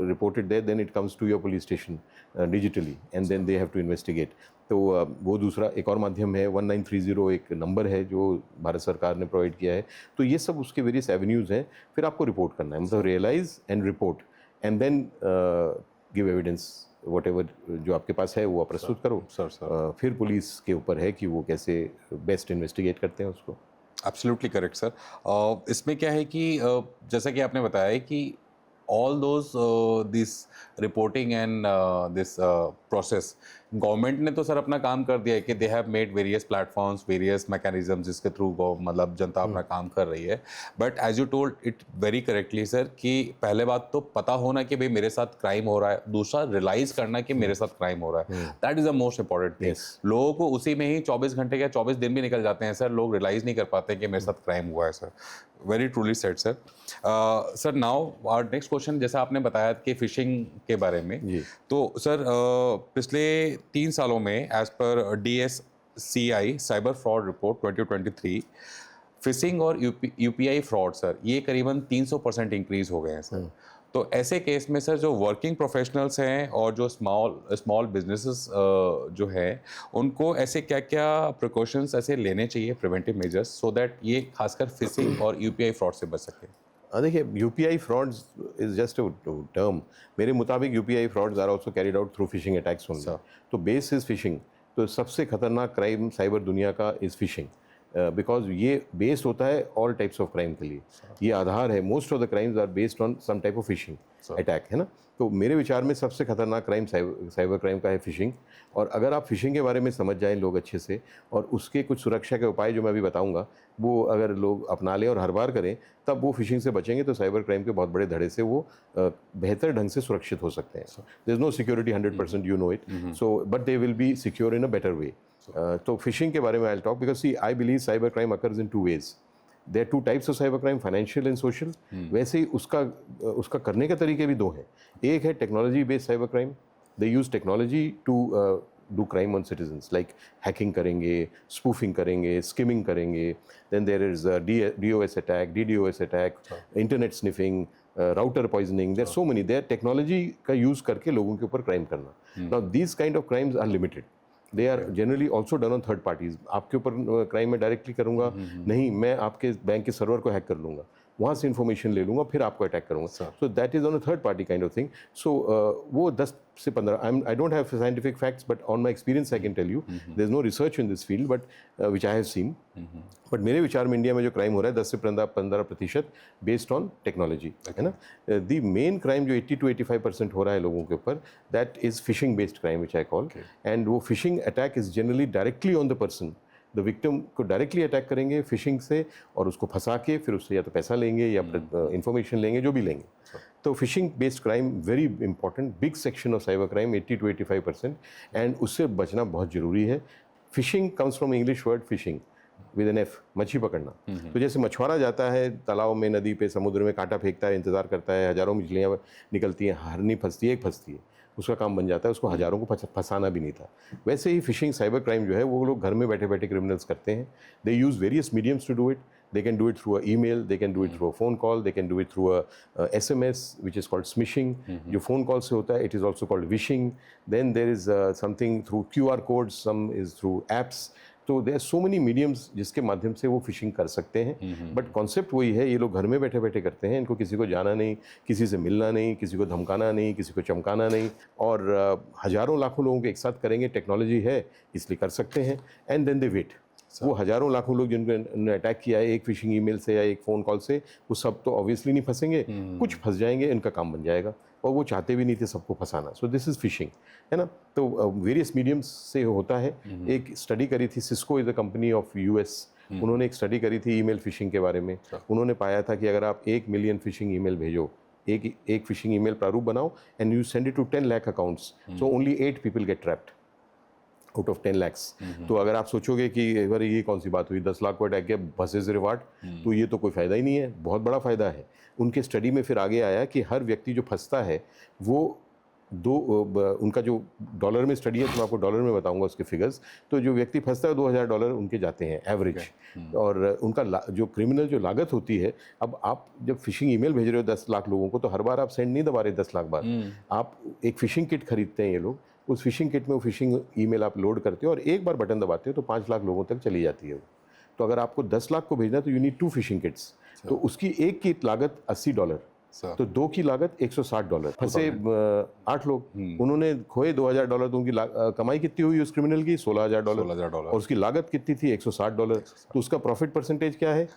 reported there then it comes to your police station digitally and then they have to investigate. तो वो दूसरा एक और माध्यम है, 1930 एक नंबर है जो भारत सरकार ने प्रोवाइड किया है। तो ये सब उसके वेरियस एवेन्यूज़ हैं। फिर आपको रिपोर्ट करना है, मतलब realise and report and then give evidence, whatever जो आपके पास है वो आप प्रस्तुत करो। फिर पुलिस के ऊपर है कि वो कैसे बेस्ट इन्वेस्टिगेट करते हैं उसको। Absolutely correct sir. इसमें क्या है कि जैसा कि आपने बताया कि all those this reporting and this process, government ने तो सर अपना काम कर दिया है कि they have made various platforms, various mechanism जिसके थ्रू मतलब जनता अपना काम कर रही है। But as you told it very correctly sir कि पहले बात तो पता होना कि भाई मेरे साथ क्राइम हो रहा है, दूसरा रियलाइज करना कि मेरे साथ क्राइम हो रहा है। That is the most important thing. लोगों को उसी में ही 24 घंटे या 24 दिन भी निकल जाते हैं सर, लोग रियलाइज नहीं कर पाते कि मेरे साथ क्राइम हुआ है sir. Very truly said sir. Sir now our next question, जैसा आपने बताया कि फिशिंग के बारे में, तो सर पिछले 3 सालों में as per DSCI cyber fraud report 2023, phishing और यूपीआई फ्रॉड सर ये करीबन 300% इंक्रीज हो गए हैं सर। तो ऐसे केस में सर जो वर्किंग प्रोफेशनल्स हैं और जो स्मॉल बिजनेसेस जो हैं, उनको ऐसे क्या क्या प्रिकॉशंस ऐसे लेने चाहिए, प्रिवेंटिव मेजर्स, सो दैट ये खासकर फिशिंग और यूपीआई फ्रॉड से बच सके? देखिए, UPI frauds is just a term. मेरे मुताबिक UPI frauds are also carried out through phishing attacks only. तो बेस इज फिशिंग। तो सबसे खतरनाक क्राइम साइबर दुनिया का इज फिशिंग, बिकॉज ये बेस्ड होता है ऑल टाइप्स ऑफ क्राइम के लिए। ये आधार है, most of the crimes are based on some type of phishing attack, है ना। तो मेरे विचार में सबसे खतरनाक क्राइम साइबर क्राइम का है फिशिंग। और अगर आप फिशिंग के बारे में समझ जाएं लोग अच्छे से, और उसके कुछ सुरक्षा के उपाय जो मैं अभी बताऊंगा वो अगर लोग अपना लें और हर बार करें, तब वो फिशिंग से बचेंगे। तो साइबर क्राइम के बहुत बड़े धड़े से वो बेहतर ढंग से सुरक्षित हो सकते हैं। There is no security 100%, you know it, so but they will be secure in a better way. तो फिशिंग के बारे में I will talk, because see I believe cyber crime occurs in 2 ways. There 2 types of cyber crime, financial and social. वैसे ही उसका करने के तरीके भी 2 हैं। एक है technology based cyber crime. They use technology to do crime on citizens, like hacking करेंगे, स्पूफिंग करेंगे, स्किमिंग करेंगे। Then there is DOS attack, DDoS attack, internet sniffing, router poisoning. There so many. There technology का use करके लोगों के ऊपर crime करना। Now these kind of crimes are limited. They are generally also done on third parties. आपके ऊपर crime में directly करूंगा नहीं, मैं आपके बैंक के सर्वर को हैक कर लूंगा, वहाँ से इन्फॉर्मेशन ले लूंगा, फिर आपको अटैक करूंगा। So that is on a third party kind of thing. So वो 10 से 15, I don't have scientific facts, but on my experience I can tell you. There is no research in this field, but which I have seen. But मेरे विचार में India में जो crime हो रहा है 10 से 15% बेस्ड ऑन टेक्नोलॉजी, है ना। द मेन क्राइम जो 80 to 85% हो रहा है लोगों के ऊपर, that is phishing based crime which I call. And वो phishing attack is generally directly on the person. The victim को डायरेक्टली अटैक करेंगे फिशिंग से, और उसको फंसा के फिर उससे या तो पैसा लेंगे या इंफॉर्मेशन लेंगे, जो भी लेंगे। तो phishing based crime very important, big section of cyber crime, 80 to 85%, and उससे बचना बहुत जरूरी है। Phishing comes from English word fishing with an F, मच्छी पकड़ना। तो जैसे मछुआरा जाता है तालाब में, नदी पे, समुद्र में, कांटा फेंकता है, इंतजार करता है, हजारों मछलियाँ निकलती हैं, हर नहीं फंसती है, एक फंसती है, उसका काम बन जाता है, उसको हजारों को फंसाना भी नहीं था। वैसे ही फिशिंग साइबर क्राइम जो है वो लोग घर में बैठे बैठे क्रिमिनल्स करते हैं। They use various mediums to do it. They can do it through a email, they can do it through a phone call, they can do it through a SMS, which is called smishing. जो phone call से होता है, it is also called wishing. Then there is something through QR codes, some is through apps. तो there are so many mediums जिसके माध्यम से वो fishing कर सकते हैं। बट कॉन्सेप्ट वही है, ये लोग घर में बैठे बैठे करते हैं, इनको किसी को जाना नहीं, किसी से मिलना नहीं, किसी को धमकाना नहीं, किसी को चमकाना नहीं, और हजारों लाखों लोगों को एक साथ करेंगे। टेक्नोलॉजी है इसलिए कर सकते हैं। And then they wait. वो हजारों लाखों लोग जिनको अटैक किया है एक फिशिंग ईमेल से या एक फ़ोन कॉल से, वो सब तो ऑब्वियसली नहीं फंसेंगे, कुछ फंस जाएंगे, इनका काम बन जाएगा, और वो चाहते भी नहीं थे सबको फंसाना। सो दिस इज़ फिशिंग, है ना। तो वेरियस मीडियम्स से होता है। एक स्टडी करी थी, Cisco is a company of US, उन्होंने एक स्टडी करी थी ईमेल फिशिंग के बारे में। उन्होंने पाया था कि अगर आप 1 मिलियन फिशिंग ईमेल भेजो, एक फिशिंग ईमेल प्रारूप बनाओ, and you send it to 10 lakh accounts, so only 8 people get trapped. Out of 10 lakhs। तो अगर आप सोचोगे कि अरे ये कौन सी बात हुई, 10 लाख को अटैक किया, बसेस रिवार्ड, तो ये तो कोई फ़ायदा ही नहीं है, बहुत बड़ा फ़ायदा है। उनके स्टडी में फिर आगे आया कि हर व्यक्ति जो फंसता है वो उनका जो डॉलर में स्टडी है, तो मैं आपको डॉलर में बताऊंगा उसके फिगर्स। तो जो व्यक्ति फंसता है $2000 उनके जाते हैं एवरेज। और उनका जो क्रिमिनल जो लागत होती है, अब आप जब फिशिंग ईमेल भेज रहे हो 10 लाख लोगों को, तो हर बार आप सेंड नहीं दबा रहे 10 लाख बार। आप एक फिशिंग किट खरीदते हैं ये लोग, उस फिशिंग किट में वो फिशिंग ईमेल आप लोड करते हो और एक बार बटन दबाते हो तो 5 लाख लोगों तक चली जाती है वो। तो अगर आपको 10 लाख को भेजना है तो यू नीड 2 फिशिंग किट्स। तो उसकी एक की लागत $80, तो 2 की लागत $160। फंसे 8 लोग, उन्होंने खोए $2000। तो उनकी कमाई कितनी हुई उस क्रिमिनल की? $16000। $16,000 और उसकी लागत कितनी थी? $160। तो उसका प्रॉफिट परसेंटेज क्या है?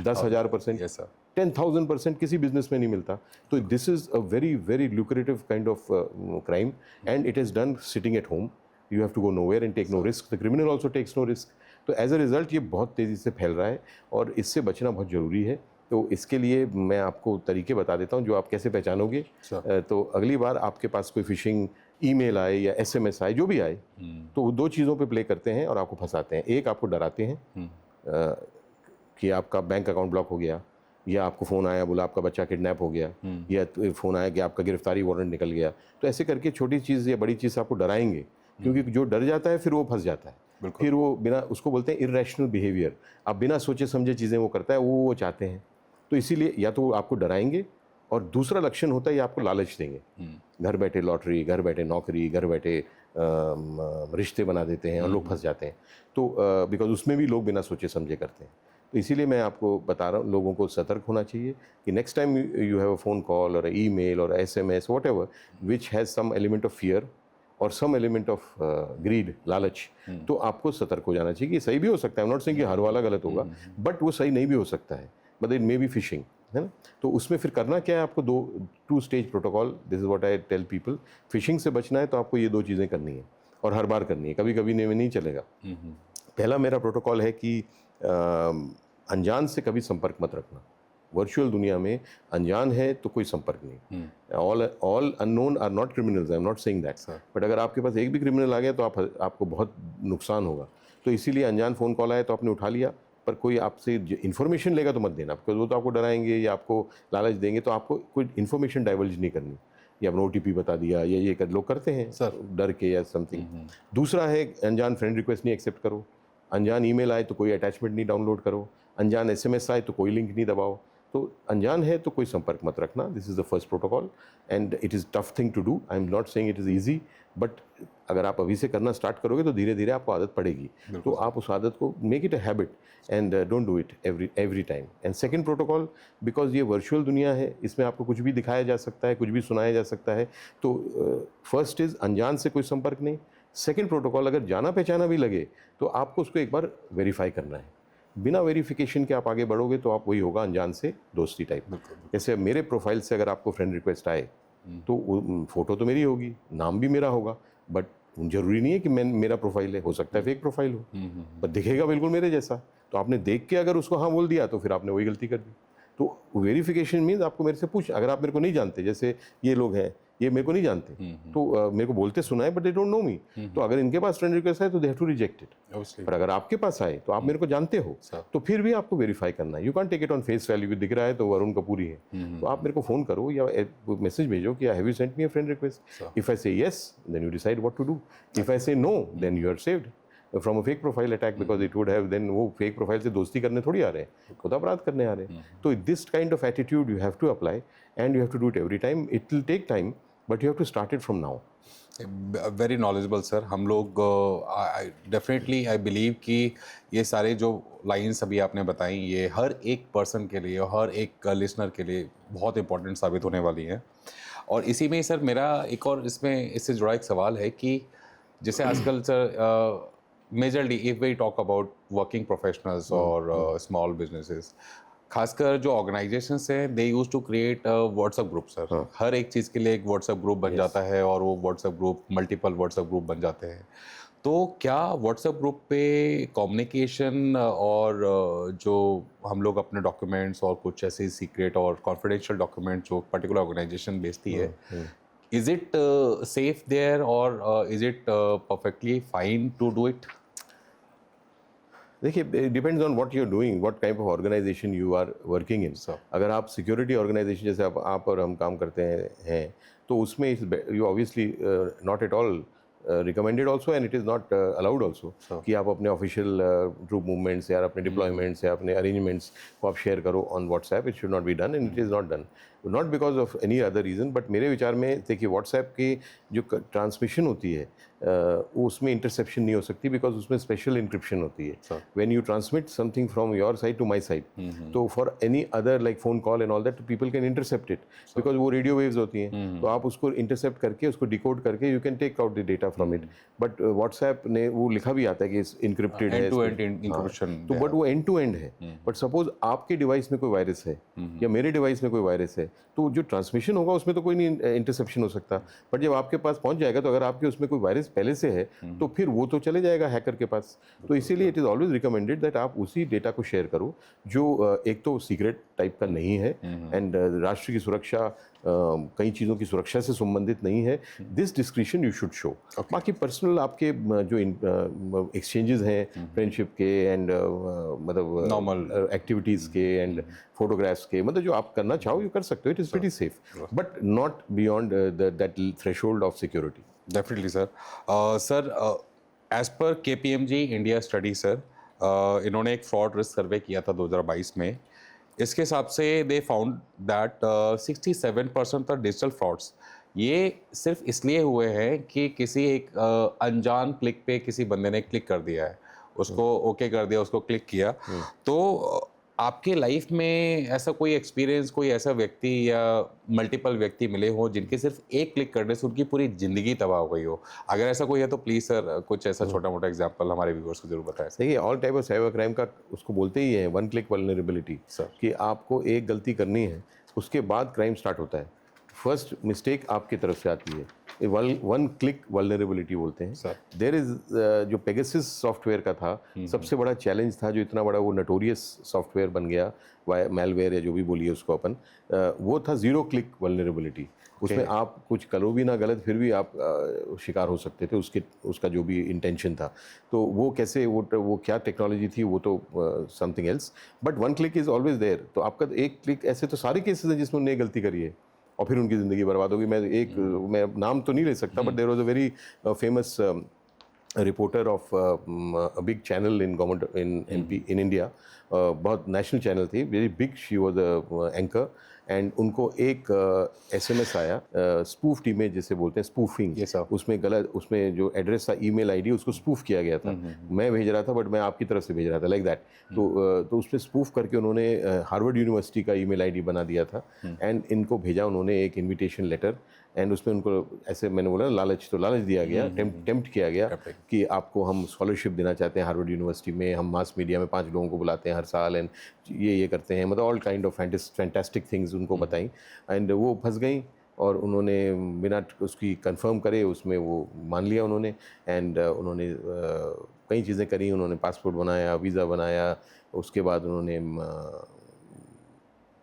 10,000%। Yes sir. 10,000% किसी बिजनेस में नहीं मिलता। तो this is a very very lucrative kind of crime and it is done sitting at home. You have to go nowhere and take no risk. The criminal also takes no risk. तो as a result ये बहुत तेज़ी से फैल रहा है और इससे बचना बहुत ज़रूरी है। तो इसके लिए मैं आपको तरीके बता देता हूँ जो आप कैसे पहचानोगे। तो अगली बार आपके पास कोई फिशिंग ईमेल आए या SMS आए, जो भी आए, तो वो 2 चीज़ों पे प्ले करते हैं और आपको फंसाते हैं। एक, आपको डराते हैं कि आपका बैंक अकाउंट ब्लॉक हो गया, या आपको फ़ोन आया बोला आपका बच्चा किडनैप हो गया, या फ़ोन आया कि आपका गिरफ्तारी वारंट निकल गया। तो ऐसे करके छोटी चीज़ या बड़ी चीज़ आपको डराएंगे, क्योंकि जो डर जाता है फिर वो फंस जाता है। फिर वो बिना, उसको बोलते हैं इर्रेशनल बिहेवियर। आप बिना सोचे समझे चीज़ें वो करता है, वो चाहते हैं। तो इसीलिए या तो आपको डराएंगे, और दूसरा लक्षण होता है ये आपको लालच देंगे। घर बैठे लॉटरी, घर बैठे नौकरी, घर बैठे रिश्ते बना देते हैं और लोग फंस जाते हैं। तो बिकॉज उसमें भी लोग बिना सोचे समझे करते हैं। तो इसीलिए मैं आपको बता रहा हूँ, लोगों को सतर्क होना चाहिए कि next time you have a phone call और ईमेल और SMS whatever which has some element of fear और सम एलिमेंट ऑफ ग्रीड, लालच, तो आपको सतर्क हो जाना चाहिए। कि सही भी हो सकता है, नॉट सेइंग कि हर वाला गलत होगा, बट वो सही नहीं भी हो सकता है, मतलब इट मे बी फिशिंग, है ना। तो उसमें फिर करना क्या है आपको? 2 stage protocol, this is what I tell people. Phishing से बचना है तो आपको ये 2 चीज़ें करनी है और हर बार करनी है, कभी कभी नहीं चलेगा। पहला मेरा प्रोटोकॉल है कि अनजान से कभी संपर्क मत रखना। वर्चुअल दुनिया में अनजान है तो कोई संपर्क नहीं। All unknown are not criminals, I am not saying that, but अगर आपके पास एक भी क्रिमिनल आ गया तो आपको बहुत नुकसान होगा। तो इसीलिए अनजान फ़ोन कॉल आए तो आपने उठा लिया, पर कोई आपसे इन्फॉर्मेशन लेगा तो मत देना, बिकॉज वो तो आपको डराएंगे या आपको लालच देंगे। तो आपको कोई इन्फॉर्मेशन डाइवर्ज नहीं करनी, या आपने OTP बता दिया या ये लोग करते हैं सर डर के या समथिंग। दूसरा है अनजान फ्रेंड रिक्वेस्ट नहीं एक्सेप्ट करो, अनजान ईमेल आए तो कोई अटैचमेंट नहीं डाउनलोड करो, अनजान SMS आए तो कोई लिंक नहीं दबाओ। तो अनजान है तो कोई संपर्क मत रखना। This is the first protocol and it is tough thing to do. I am not saying it is easy, but अगर आप अभी से करना स्टार्ट करोगे तो धीरे धीरे आपको आदत पड़ेगी। तो आप उस आदत को make it a habit and don't do it every time. And second protocol, because ये वर्चुअल दुनिया है, इसमें आपको कुछ भी दिखाया जा सकता है, कुछ भी सुनाया जा सकता है। तो फर्स्ट इज़ अनजान से कोई संपर्क नहीं। सेकंड प्रोटोकॉल, अगर जाना पहचाना भी लगे तो आपको उसको एक बार वेरीफाई करना है। बिना वेरिफिकेशन के आप आगे बढ़ोगे तो आप वही होगा, अनजान से दोस्ती टाइप। जैसे मेरे प्रोफाइल से अगर आपको फ्रेंड रिक्वेस्ट आए तो फ़ोटो तो मेरी होगी, नाम भी मेरा होगा, बट जरूरी नहीं है कि मेरा प्रोफाइल है, हो सकता है फेक प्रोफाइल हो, पर दिखेगा बिल्कुल मेरे जैसा। तो आपने देख के अगर उसको हाँ बोल दिया तो फिर आपने वही गलती कर दी। तो वेरिफिकेशन मीन्स आपको मेरे से पूछ, अगर आप मेरे को नहीं जानते, जैसे ये लोग हैं, ये मेरे को नहीं जानते, तो मेरे को बोलते सुना है but they don't know me, तो अगर इनके पास फ्रेंड रिक्वेस्ट है तो they have to reject it. पर अगर आपके पास आए तो आप मेरे को जानते हो, तो फिर भी आपको वेरीफाई करना है। You can't take it on face value, दिख रहा है तो वरुण कपूर ही है, तो आप मेरे को फोन करो या मैसेज भेजो कि have you sent me a friend request. If I say yes, then you decide what to do. If I say no, then you are saved from a fake profile attack, because it would have, then वो fake profile से दोस्ती करने थोड़ी आ रहे हैं, खुद अपराध करने आ रहे हैं। तो this kind of attitude you have to apply and you have to do it every time. It will take time but you have to start it from now. Very knowledgeable sir. हम लोग definitely I believe कि ये सारे जो lines अभी आपने बताई, ये हर एक पर्सन के लिए, हर एक लिसनर के लिए बहुत इंपॉर्टेंट साबित होने वाली हैं। और इसी में सर मेरा एक और इसमें इससे जुड़ा एक सवाल है कि जैसे आजकल sir majorly if we talk about working professionals और स्मॉल बिजनेसेस, खासकर जो ऑर्गेनाइजेशंस हैं, they use to create WhatsApp group sir. हर एक चीज़ के लिए एक व्हाट्सएप ग्रुप बन जाता है और वो WhatsApp group multiple WhatsApp group बन जाते हैं। तो क्या व्हाट्सएप ग्रुप पे कम्युनिकेशन और जो हम लोग अपने डॉक्यूमेंट्स और कुछ ऐसे सीक्रेट और कॉन्फिडेंशियल डॉक्यूमेंट जो पर्टिकुलर ऑर्गेनाइजेशन भेजती है, Is it safe there, or is it perfectly fine to do it? देखिए, depends on what you are doing, what type of organisation you are working in. Sir. अगर आप security organisation जैसे आप और हम काम करते हैं तो उसमें you obviously not at all recommended also and it is not allowed also कि आप अपने ऑफिशियल ट्रूप मूवमेंट्स या अपने डिप्लॉयमेंट्स या अपने अरेंजमेंट्स को आप शेयर करो on WhatsApp. It should not be done and it is not done, not because of any other reason. But मेरे विचार में देखिए, व्हाट्सएप की जो ट्रांसमिशन होती है वो उसमें इंटरसेप्शन नहीं हो सकती बिकॉज उसमें स्पेशल इंक्रिप्शन होती है. When you transmit something from your side to my side, तो for any other like phone call and all that people can intercept it because वो रेडियो वेव्स होती हैं. तो आप उसको इंटरसेप्ट करके उसको डिकोड करके you can take out the data from it. But WhatsApp ने वो लिखा भी आता है कि इंक्रिप्टेड है, End-to-end encryption. तो बट वो एंड टू एंड है. बट सपोज आपके डिवाइस में कोई वायरस है या मेरे डिवाइस में कोई वायरस है, तो जो ट्रांसमिशन होगा उसमें तो कोई नहीं इंटरसेप्शन हो सकता. बट जब आपके पास पहुंच जाएगा, तो अगर आपके उसमें कोई वायरस पहले से है तो फिर वो तो चले जाएगा हैकर के पास. तो इसीलिए it is always recommended that आप उसी डेटा को शेयर करो जो एक तो सीक्रेट टाइप का नहीं है एंड राष्ट्र की सुरक्षा, कई चीज़ों की सुरक्षा से संबंधित नहीं है. This discretion you should show. बाकी पर्सनल आपके जो एक्सचेंजेस हैं फ्रेंडशिप के एंड मतलब Normal. एक्टिविटीज़ के एंड फोटोग्राफ्स के, मतलब जो आप करना चाहो यू कर सकते हो. It is pretty safe but not beyond that threshold of security. Definitely, sir. Sir, as per KPMG India study, sir, इन्होंने एक फ्रॉड रिस्क सर्वे किया था 2022 में. इसके हिसाब से they found that 67% of digital frauds ये सिर्फ इसलिए हुए हैं कि किसी एक अनजान क्लिक पे किसी बंदे ने क्लिक कर दिया है, उसको ओके कर दिया, उसको क्लिक किया. तो आपके लाइफ में ऐसा कोई एक्सपीरियंस, कोई ऐसा व्यक्ति या मल्टीपल व्यक्ति मिले हो जिनके सिर्फ एक क्लिक करने से उनकी पूरी ज़िंदगी तबाह हो गई हो? अगर ऐसा कोई है तो प्लीज़ सर कुछ ऐसा छोटा मोटा एग्जांपल हमारे व्यूअर्स को जरूर बताएं. देखिए, all type of cyber crime का उसको बोलते ही है वन क्लिक वल्नरेबिलिटी, कि आपको एक गलती करनी है उसके बाद क्राइम स्टार्ट होता है. फर्स्ट मिस्टेक आपकी तरफ से आती है, वन क्लिक वल्नरेबिलिटी बोलते हैं. देयर इज जो पेगासस सॉफ्टवेयर का था, सबसे बड़ा चैलेंज था, जो इतना बड़ा वो नटोरियस सॉफ्टवेयर बन गया, मेलवेयर या जो भी बोलिए उसको अपन, वो था जीरो क्लिक वल्नरेबिलिटी. उसमें आप कुछ करो भी ना गलत, फिर भी आप शिकार हो सकते थे उसका जो भी इंटेंशन था. तो वो कैसे, वो क्या टेक्नोलॉजी थी, वो तो something else. But one click is always there. तो आपका एक क्लिक, ऐसे तो सारे केसेस हैं जिसमें उन्होंने गलती करी है और फिर उनकी ज़िंदगी बर्बाद होगी. मैं नाम तो नहीं ले सकता, but there was a very famous reporter of a big channel in government in MP in India, बहुत नेशनल चैनल थी, very big. She was a anchor and उनको एक SMS आया, स्पूफ्ड इमेज जिसे बोलते हैं, स्पूफिंग. उसमें गलत, उसमें जो एड्रेस था, ईमेल आईडी, उसको स्पूफ किया गया था. मैं भेज रहा था बट मैं आपकी तरफ से भेज रहा था, लाइक दैट. तो उसमें स्पूफ करके उन्होंने हार्वर्ड यूनिवर्सिटी का ईमेल आईडी बना दिया था एंड इनको भेजा उन्होंने एक इन्विटेशन लेटर. एंड उसमें उनको ऐसे, मैंने बोला लालच दिया गया, टेम्प्ट किया गया कि आपको हम स्कॉलरशिप देना चाहते हैं हार्वर्ड यूनिवर्सिटी में, हम मास मीडिया में 5 लोगों को बुलाते हैं हर साल एंड ये करते हैं, मतलब all kind of fantastic things उनको बताई. एंड वो फंस गई और उन्होंने बिना उसकी कंफर्म करे उसमें वो मान लिया उन्होंने. एंड उन्होंने कई चीज़ें करी. उन्होंने पासपोर्ट बनाया, वीज़ा बनाया, उसके बाद उन्होंने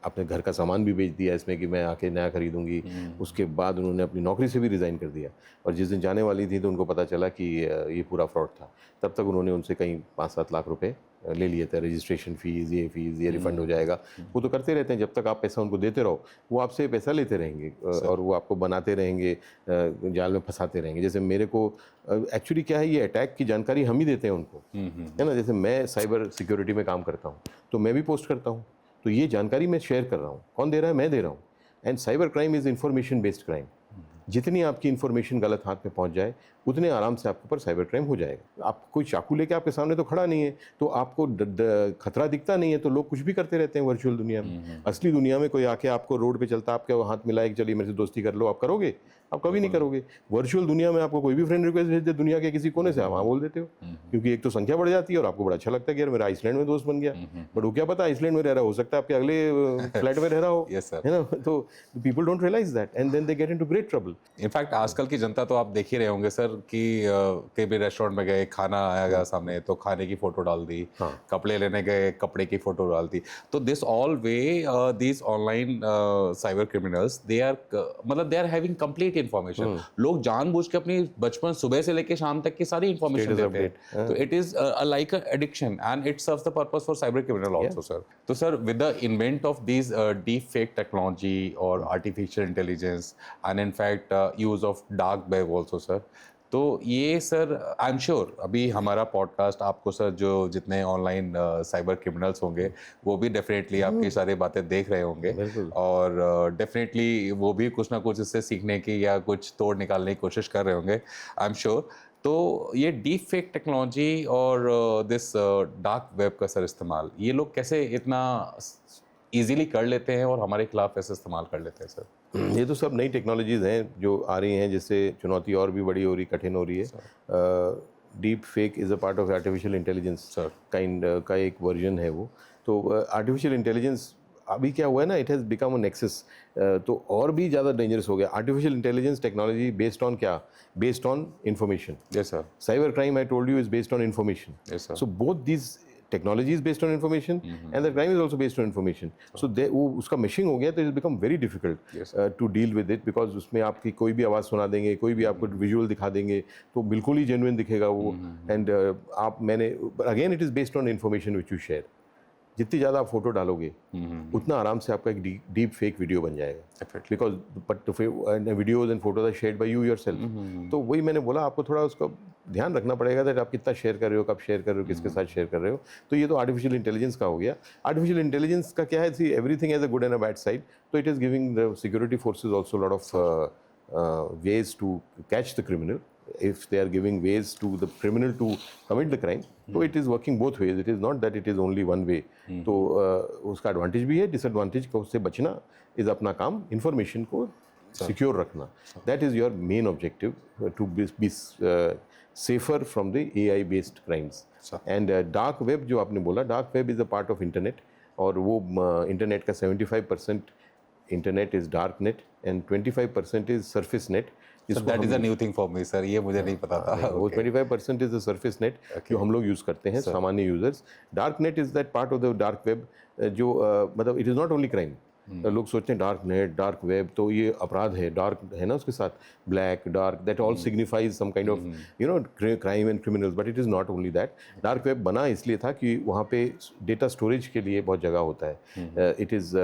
अपने घर का सामान भी बेच दिया इसमें कि मैं आके नया खरीदूंगी. उसके बाद उन्होंने अपनी नौकरी से भी रिज़ाइन कर दिया और जिस दिन जाने वाली थी तो उनको पता चला कि ये पूरा फ्रॉड था. तब तक उन्होंने उनसे कहीं 5-7 लाख रुपए ले लिए थे, रजिस्ट्रेशन फ़ीस, ये रिफ़ंड हो जाएगा. वो तो करते रहते हैं, जब तक आप पैसा उनको देते रहो वो आपसे पैसा लेते रहेंगे और वो आपको बनाते रहेंगे, जाल में फंसाते रहेंगे. जैसे मेरे को एक्चुअली क्या है, ये अटैक की जानकारी हम ही देते हैं उनको, है ना. जैसे मैं साइबर सिक्योरिटी में काम करता हूँ तो मैं भी पोस्ट करता हूँ, तो ये जानकारी मैं शेयर कर रहा हूँ. कौन दे रहा है? मैं दे रहा हूँ. And cyber crime is information based crime. जितनी आपकी इन्फॉर्मेशन गलत हाथ में पहुंच जाए उतने आराम से आपके ऊपर साइबर क्राइम हो जाएगा. आप कोई चाकू लेके आपके सामने तो खड़ा नहीं है, तो आपको खतरा दिखता नहीं है, तो लोग कुछ भी करते रहते हैं वर्चुअल दुनिया में. असली दुनिया में कोई आके आपको रोड पे चलता, आपके हाथ मिलाए कि चलिए मेरे से दोस्ती कर लो, आप करोगे? आप कभी नहीं करोगे. वर्चुअल दुनिया में आपको कोई भी फ्रेंड रिक्वेस्ट भेज दे दुनिया के किसी कोने से, आप हाँ बोल देते हो, क्योंकि एक तो संख्या बढ़ जाती है और आपको बड़ा अच्छा लगता है कि यार मेरा आइसलैंड में दोस्त बन गया. बट वो क्या पता आइसलैंड में रह रहा, हो सकता है आपके अगले फ्लैट में रह रहा हो, है ना. तो people don't realise that and then they get into great trouble. In fact आजकल की जनता तो आप देख ही रहे होंगे सर कि कहीं भी रेस्टोरेंट में गए, खाना आया सामने तो खाने की फोटो डाल दी, कपड़े लेने गए कपड़े की फोटो डाल दी. तो this all way this online cyber criminals they are having complete information. लोग जानबूझ के अपनी बचपन सुबह से लेके शाम तक की सारी इन्फॉर्मेशन Status देते हैं, तो it is like addiction and it serves the purpose for cyber criminal also sir. तो sir with the invent of this deep fake technology और artificial intelligence and in fact use of dark web also sir, तो ये sir I am sure अभी हमारा podcast आपको sir जो जितने online cyber criminals होंगे वो भी डेफिनेटली आपकी सारी बातें देख रहे होंगे और डेफिनेटली वो भी कुछ ना कुछ इससे सीखने की या कुछ तोड़ निकालने की कोशिश कर रहे होंगे, आई एम श्योर। तो ये डीप फेक टेक्नोलॉजी और दिस डार्क वेब का सर इस्तेमाल ये लोग कैसे इतना इजीली कर लेते हैं और हमारे खिलाफ ऐसे इस्तेमाल कर लेते हैं सर? ये तो सब नई टेक्नोलॉजीज़ हैं जो आ रही हैं, जिससे चुनौती और भी बड़ी हो रही, कठिन हो रही है। Deep fake is a part of artificial intelligence kind का एक वर्जन है वो। तो आर्टिफिशियल इंटेलिजेंस अभी क्या हुआ है ना, it has become a nexus, तो और भी ज़्यादा डेंजरस हो गया। Artificial intelligence technology based on क्या? Based on information. Yes sir. Cyber crime I told you is based on information. Yes, sir. So both these technology is based on information and the crime is also based on information. So वो उसका meshing हो गया, तो it become very difficult Yes, to deal with it, because उसमें आपकी कोई भी आवाज़ सुना देंगे, कोई भी आपको विजुअल दिखा देंगे, तो बिल्कुल ही जेन्युइन दिखेगा वो। And again it is based on information which you share. जितनी ज़्यादा आप फोटो डालोगे उतना आराम से आपका एक डीप फेक वीडियो बन जाएगा, because but videos and photos are shared by you yourself. तो वही मैंने बोला, आपको थोड़ा उसका ध्यान रखना पड़ेगा दैट आप कितना शेयर कर रहे हो, कब शेयर कर रहे हो, किसके साथ शेयर कर रहे हो। तो ये तो आर्टिफिशियल इंटेलिजेंस का हो गया। आर्टिफिशियल इंटेलिजेंस का क्या है, see everything has a good and a bad side. तो it is giving the security forces also lot of ways to catch the criminal. If they are giving ways to the criminal to commit the crime, so it is working both ways. It is not that it is only one way. तो उसका advantage भी है, disadvantage को से बचना is अपना काम, information को सिक्योर रखना। That is your main objective, to be safer from the AI based crimes. And dark web जो आपने बोला, dark web is a part of internet, और वो इंटरनेट का 75% internet is dark net and 25% is surface net. That is a new thing for me sir, ये मुझे नहीं पता था। वो 25% इज द सरफेस नेट जो हम लोग यूज़ करते हैं, सामान्य users. Dark net is that part of the dark web जो मतलब it is not only crime. लोग सोचते हैं डार्क नेट, डार्क वेब, तो ये अपराध है, डार्क है ना उसके साथ, black, dark, that all signifies some kind of you know crime and criminals, but it is not only that. Dark web बना इसलिए था कि वहाँ पे डेटा स्टोरेज के लिए बहुत जगह होता है। It is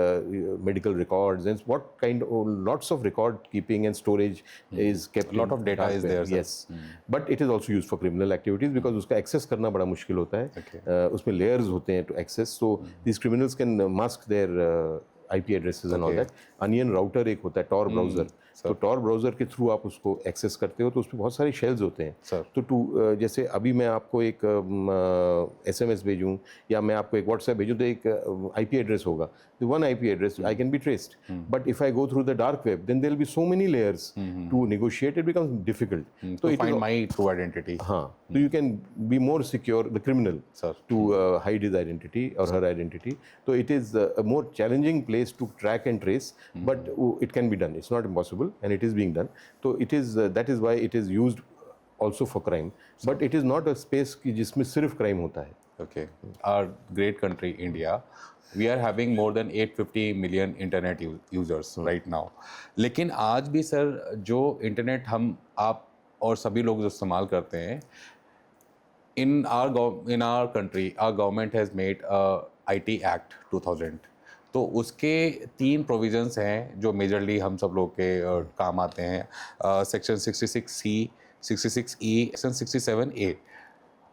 medical records and what kind lots of record keeping and storage is kept, lot of data is there. Yes, but it is also use for criminal activities, because उसका access करना बड़ा मुश्किल होता है। उसमें layers होते हैं to access, so this criminals can mask their IP addresses and all that. Onion router एक होता है, टॉर ब्राउज़र, तो टॉर ब्राउज़र के थ्रू आप उसको एक्सेस करते हो, तो उसमें बहुत सारे शेल्स होते हैं। तो जैसे अभी मैं आपको एक SMS भेजूँ या मैं आपको एक व्हाट्सएप भेजूँ, तो एक IP एड्रेस होगा, तो one IP address I can be traced. But if I go through the dark web, then there will be so many layers to negotiate, it becomes difficult. To find my true identity. हाँ, तो you can be more secure the criminal to hide his identity और her identity. तो it is a more challenging place to track and trace, but it can be done. It's not impossible, and it is being done. So it is that is why it is used also for crime, but it is not a space कि जिसमें सिर्फ crime होता है। Okay, our great country India, we are having more than 850 million internet users right now. लेकिन आज भी sir जो internet हम आप और सभी लोग जो इस्तेमाल करते हैं, in our country, our government has made a IT Act 2000. तो उसके 3 प्रोविजंस हैं जो मेजरली हम सब लोग के काम आते हैं, section 66C, 66E, section 67A।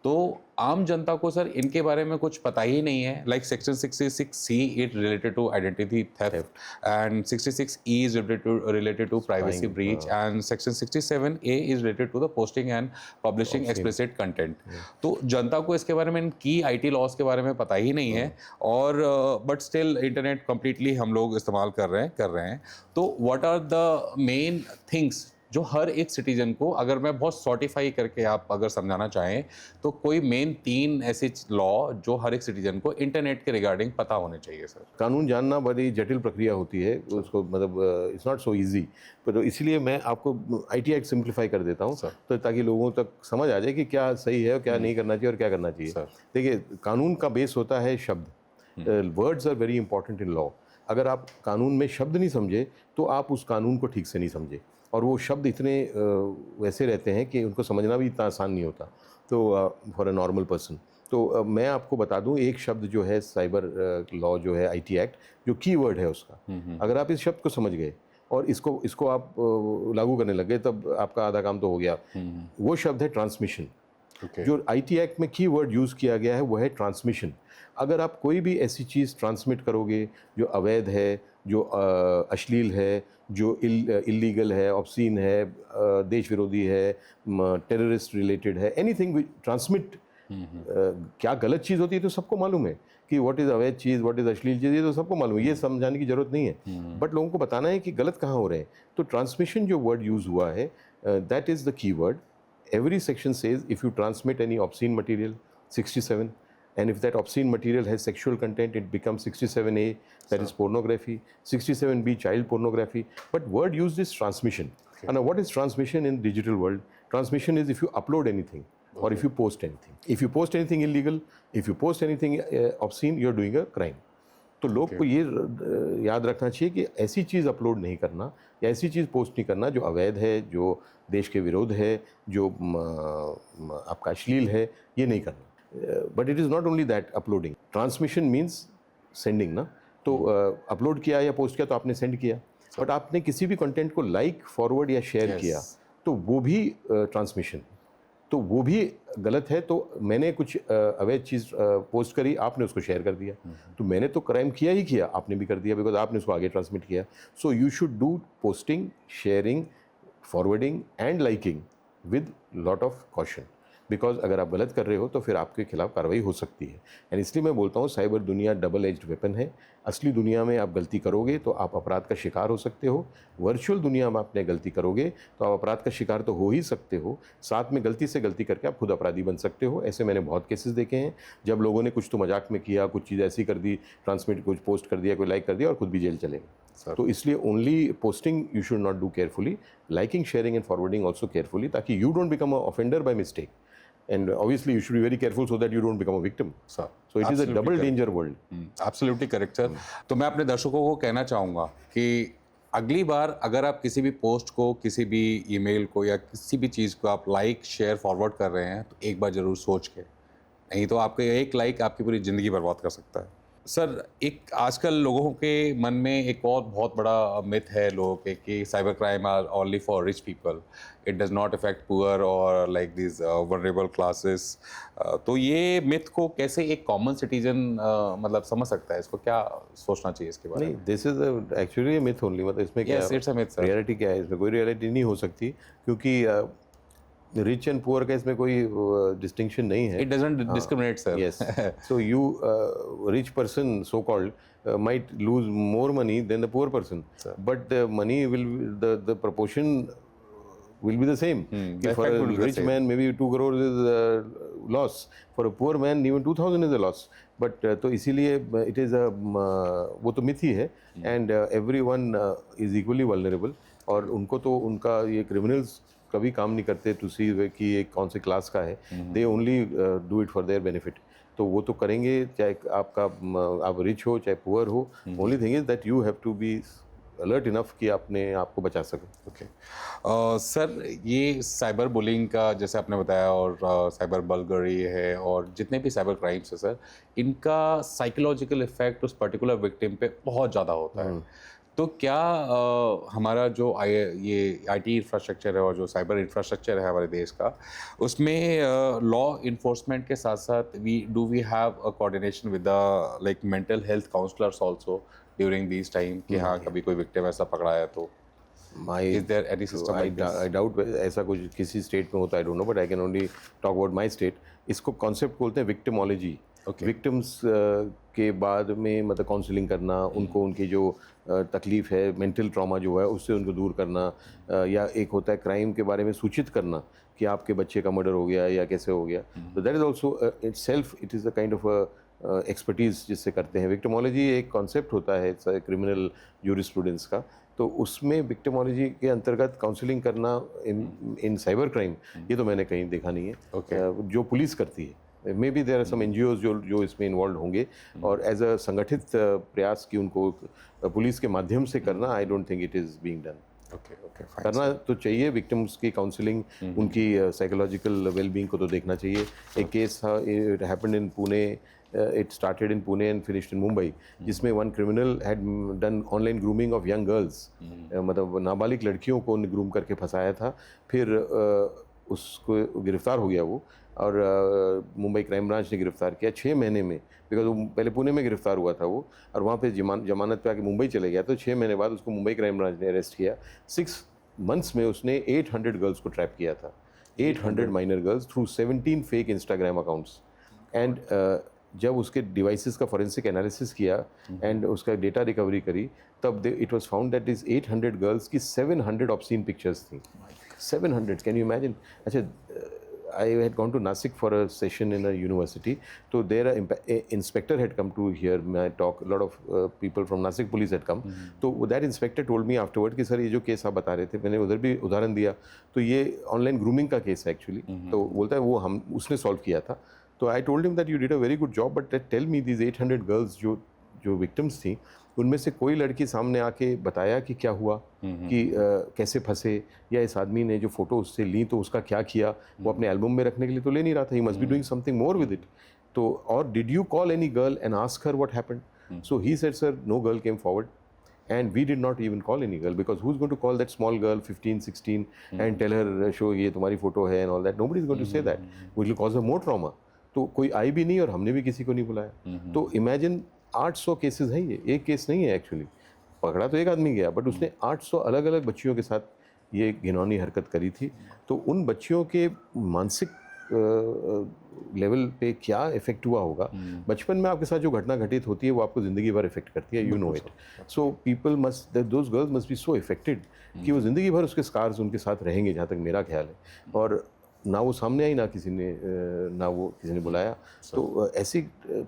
तो आम जनता को सर इनके बारे में कुछ पता ही नहीं है। Like section 66C it related to identity theft and 66E is related to privacy breach and section 67A is related to the posting and publishing explicit content. तो जनता को इसके बारे में की IT लॉज के बारे में पता ही नहीं है, और बट स्टिल इंटरनेट कम्प्लीटली हम लोग इस्तेमाल कर रहे हैं। तो what are the main things जो हर एक सिटीजन को, अगर मैं बहुत सॉर्टिफाई करके आप अगर समझाना चाहें, तो कोई मेन 3 ऐसे लॉ जो हर एक सिटीजन को इंटरनेट के रिगार्डिंग पता होने चाहिए सर? कानून जानना बड़ी जटिल प्रक्रिया होती है, उसको मतलब इट्स नॉट सो इजी, तो इसलिए मैं आपको IT एक्ट सिंप्लीफाई कर देता हूँ, तो ताकि लोगों तक समझ आ जाए कि क्या सही है और क्या नहीं करना चाहिए और क्या करना चाहिए। देखिए, कानून का बेस होता है शब्द। Words are very important in law. अगर आप कानून में शब्द नहीं समझे तो आप उस कानून को ठीक से नहीं समझे, और वो शब्द इतने वैसे रहते हैं कि उनको समझना भी इतना आसान नहीं होता, तो फॉर अ नॉर्मल पर्सन। तो मैं आपको बता दूं, एक शब्द जो है साइबर लॉ जो है IT एक्ट, जो कीवर्ड है उसका, अगर आप इस शब्द को समझ गए और इसको इसको आप लागू करने लगे, तब आपका आधा काम तो हो गया। वो शब्द है ट्रांसमिशन। जो IT एक्ट में की वर्ड यूज़ किया गया है वो है ट्रांसमिशन। अगर आप कोई भी ऐसी चीज़ ट्रांसमिट करोगे जो अवैध है, जो अश्लील है, जो इलीगल है, ऑब्सीन है, देश विरोधी है, टेररिस्ट रिलेटेड है, एनीथिंग ट्रांसमिट, क्या गलत चीज़ होती है तो सबको मालूम है कि व्हाट इज़ अवैध चीज़, व्हाट इज़ अश्लील चीज़, ये तो सबको मालूम है, ये समझाने की ज़रूरत नहीं है। बट लोगों को बताना है कि गलत कहाँ हो रहे हैं। तो ट्रांसमिशन जो वर्ड यूज़ हुआ है, दैट इज़ द की word. Every section says if you transmit any obscene material, 67, and if that obscene material has sexual content, it becomes 67A, that is pornography, 67B, child pornography. But word used is transmission. And now what is transmission in digital world? Transmission is if you upload anything or if you post anything. If you post anything illegal, if you post anything obscene, you're doing a crime. तो लोग को ये याद रखना चाहिए कि ऐसी चीज़ upload नहीं करना या ऐसी चीज़ पोस्ट नहीं करना जो अवैध है, जो देश के विरोध है, जो आपका अश्लील है, ये नहीं करना। But it is not only that uploading, transmission means sending ना। तो अपलोड किया या पोस्ट किया तो आपने सेंड किया, बट आपने किसी भी कंटेंट को लाइक, फॉरवर्ड या शेयर किया तो वो भी ट्रांसमिशन, तो वो भी गलत है। तो मैंने कुछ अवैध चीज़ पोस्ट करी, आपने उसको शेयर कर दिया, तो मैंने तो क्राइम किया ही किया, आपने भी कर दिया, बिकॉज आपने उसको आगे ट्रांसमिट किया। So you should do posting, sharing, forwarding and liking with lot of caution, because अगर आप गलत कर रहे हो तो फिर आपके खिलाफ कार्रवाई हो सकती है। एंड इसलिए मैं बोलता हूँ साइबर दुनिया डबल एज्ड वेपन है। असली दुनिया में आप गलती करोगे तो आप अपराध का शिकार हो सकते हो, वर्चुअल दुनिया में आपने गलती करोगे तो आप अपराध का शिकार तो हो ही सकते हो, साथ में गलती से गलती करके आप खुद अपराधी बन सकते हो। ऐसे मैंने बहुत केसेस देखे हैं जब लोगों ने कुछ तो मजाक में किया, कुछ चीज़ ऐसी कर दी, ट्रांसमिट, कुछ पोस्ट कर दिया, कोई लाइक कर दिया और खुद भी जेल चले गए। तो इसलिए only posting you should not do carefully, liking, sharing and forwarding also carefully, ताकि you don't become a offender by mistake. And obviously you should be very careful so that you don't become a victim. Sir, so it is a double danger world. Absolutely correct sir. तो मैं अपने दर्शकों को कहना चाहूँगा कि अगली बार अगर आप किसी भी पोस्ट को, किसी भी ईमेल को या किसी भी चीज़ को आप लाइक, शेयर, फॉरवर्ड कर रहे हैं तो एक बार ज़रूर सोच के, नहीं तो आपका एक लाइक आपकी पूरी ज़िंदगी बर्बाद कर सकता है। सर, एक आजकल लोगों के मन में एक और बहुत बड़ा मिथ है लोगों के कि cyber crime are only for rich people, it does not affect poor और लाइक दिस वनरेबल क्लासेस। तो ये मिथ को कैसे एक कॉमन सिटीजन मतलब समझ सकता है, इसको क्या सोचना चाहिए इसके बारे में? नहीं, this is actually myth only. मतलब इसमें क्या it's a myth sir. Reality क्या है? इसमें कोई रियलिटी नहीं हो सकती, क्योंकि रिच एंड पुअर का इसमें कोई डिस्टिंक्शन नहीं है। It doesn't discriminate sir. Yes. So you, rich person, so-called, might lose more money than the poor person. Sir. But the money will, the proportion will be the same. The For effect a will be the rich same. man, maybe 2 crores is loss. For a poor man, even 2000 is a loss. But तो इसीलिए it is a वो तो myth ही है, and everyone is equally vulnerable. और उनको तो उनका ये criminals कभी काम नहीं करते टू सी कि ये कौन से क्लास का है, they only do it for their benefit. तो वो तो करेंगे, चाहे आप रिच हो चाहे पुअर हो। Only thing is that you have to be alert enough कि अपने आप को बचा सकें। ओके सर, ये साइबर बुलिंग का जैसे आपने बताया और साइबर बल्गरी है और जितने भी साइबर क्राइम्स है सर, इनका साइकोलॉजिकल इफेक्ट उस पर्टिकुलर विक्टिम पे बहुत ज़्यादा होता है। तो क्या हमारा जो ये आईटी इंफ्रास्ट्रक्चर है और जो साइबर इंफ्रास्ट्रक्चर है हमारे देश का, उसमें लॉ इन्फोर्समेंट के साथ साथ we have a coordination with the like mental health counsellors also during this time कि हाँ कभी कोई विक्टिम ऐसा पकड़ा है तो is there any system like this? I doubt ऐसा कुछ किसी स्टेट में होता है, I don't know, but I can only talk about my state. इसको कॉन्सेप्ट बोलते हैं विक्टिमोलॉजी। विक्टिम्स के बाद में मतलब काउंसलिंग करना, उनको उनकी जो तकलीफ़ है, मेंटल ट्रॉमा जो है उससे उनको दूर करना, या एक होता है क्राइम के बारे में सूचित करना कि आपके बच्चे का मर्डर हो गया या कैसे हो गया। तो that is also it is a kind of expertise जिससे करते हैं। विक्टिमोलॉजी एक कॉन्सेप्ट होता है क्रिमिनल जूरिस्प्रूडेंस का, तो उसमें विक्टिमोलॉजी के अंतर्गत काउंसलिंग करना इन साइबर क्राइम, ये तो मैंने कहीं देखा नहीं है। जो पुलिस करती है, maybe there are some NGOs जो इसमें इन्वॉल्व होंगे, और एज अ संगठित प्रयास कि उनको पुलिस के माध्यम से करना, I don't think it is being done. Okay okay fine करना तो चाहिए, विक्टिम्स की काउंसलिंग, उनकी साइकोलॉजिकल वेलबींग को तो देखना चाहिए। एक केस था, it happened in Pune, it started in Pune and finished in Mumbai, जिसमें one criminal had done online grooming of young girls, मतलब नाबालिग लड़कियों को ग्रूम करके फंसाया था। फिर उसको गिरफ्तार हो गया वो, और मुंबई क्राइम ब्रांच ने गिरफ्तार किया 6 महीने में, बिकॉज वो पहले पुणे में गिरफ्तार हुआ था वो, और वहाँ पे जमानत पे आके मुंबई चले गया, तो 6 महीने बाद उसको मुंबई क्राइम ब्रांच ने अरेस्ट किया। 6 मंथ्स में उसने 800 गर्ल्स को ट्रैप किया था, 800 minor girls through 17 fake Instagram accounts. And जब उसके डिवाइसेस का फॉरेंसिक एनालिसिस किया एंड उसका डेटा रिकवरी करी, तब it was found that is 800 girls की 700 ऑब्सीन पिक्चर्स थी। 700, कैन यू इमेजिन? अच्छा, I had gone to Nasik for a session in a university. So there a inspector had come to hear my talk. A lot of people from Nasik police had come. तो that inspector told me afterward कि sir ये जो case आप बता रहे थे, मैंने उधर भी उदाहरण दिया, तो ये ऑनलाइन ग्रूमिंग का केस है एक्चुअली। तो बोलता है वो उसने सॉल्व किया था। तो I told him that you did a very good job, but tell me these 800 girls जो विक्टिम्स थी, उनमें से कोई लड़की सामने आके बताया कि क्या हुआ, कि कैसे फंसे, या इस आदमी ने जो फोटो उससे ली तो उसका क्या किया, वो अपने एल्बम में रखने के लिए तो ले नहीं रहा था, he must be doing something more with it. तो और did you call any girl and ask her what happened? So he said sir, no girl came forward and we did not even call any girl, because who's going to call that small girl 15 16 and tell her show ये तुम्हारी photo है and all that? Nobody is going to say that, which will cause her more trauma. तो कोई आई भी नहीं और हमने भी किसी को नहीं बुलाया। तो इमेजिन 800 केसेस हैं, ये एक केस नहीं है एक्चुअली, पकड़ा तो एक आदमी गया, बट उसने 800 अलग अलग बच्चियों के साथ ये घिनौनी हरकत करी थी। तो उन बच्चियों के मानसिक लेवल पे क्या इफेक्ट हुआ होगा, बचपन में आपके साथ जो घटना घटित होती है वो आपको ज़िंदगी भर इफेक्ट करती है, you know it. So people must, those girls must be so affected कि वो ज़िंदगी भर उसके स्कार्स उनके साथ रहेंगे, जहाँ तक मेरा ख्याल है। और ना वो सामने आई, ना किसी ने बुलाया। तो ऐसी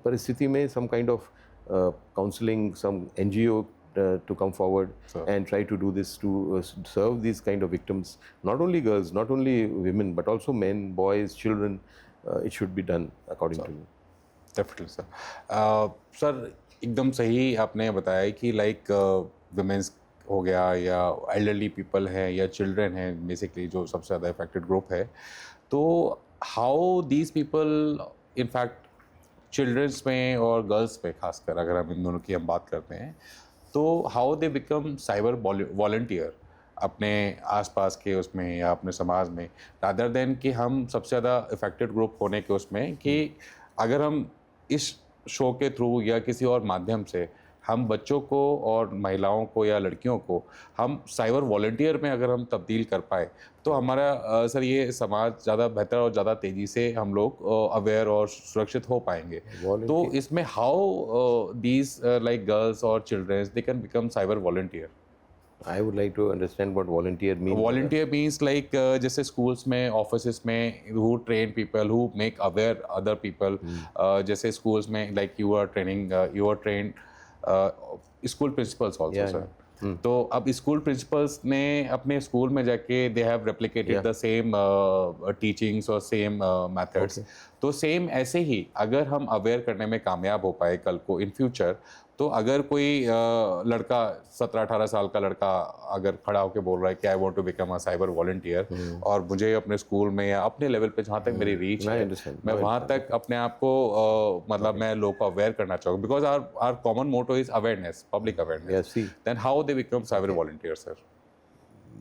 परिस्थिति में some kind of counselling, some NGO to come forward and try to do this, to serve these kind of victims, not only girls, not only women, but also men, boys, children. It should be done according to me. Definitely sir. Sir एकदम सही आपने बताया कि like women's हो गया, या elderly people हैं, या चिल्ड्रन हैं, बेसिकली जो सबसे ज़्यादा इफेक्टेड ग्रुप है। तो how these people, in fact childrens में और गर्ल्स में खासकर अगर हम इन दोनों की हम बात करते हैं, तो how they become cyber volunteer अपने आसपास के उसमें या अपने समाज में, रादर देन कि हम सबसे ज़्यादा इफेक्टेड ग्रुप होने के उसमें, कि अगर हम इस शो के थ्रू या किसी और माध्यम से हम बच्चों को और महिलाओं को या लड़कियों को हम साइबर वॉलंटियर में अगर हम तब्दील कर पाए, तो हमारा सर ये समाज ज़्यादा बेहतर और ज़्यादा तेज़ी से हम लोग अवेयर और सुरक्षित हो पाएंगे। तो इसमें हाउ दीज लाइक गर्ल्स और childrens they can become cyber volunteer? I would like to understand what volunteer means. Volunteer means like जैसे schools में, offices में, who train people, who make aware other people. जैसे schools में like you are trained school principals also, Yeah, sir. तो अब school principles ने अपने school में जाके they have replicated the same teachings और सेम मेथड्स। तो सेम ऐसे ही अगर हम अवेयर करने में कामयाब हो पाए कल को इन फ्यूचर, तो अगर कोई लड़का 17-18 साल का लड़का अगर खड़ा होकर बोल रहा है कि I want to become a cyber volunteer, और मुझे अपने स्कूल में या अपने लेवल पे जहाँ तक मेरी रीच है, मैं वहाँ तक अपने आप को मतलब मैं लोगों को अवेयर करना चाहूँगा, because our common motto is awareness, public awareness. Then how they become cyber volunteer, sir?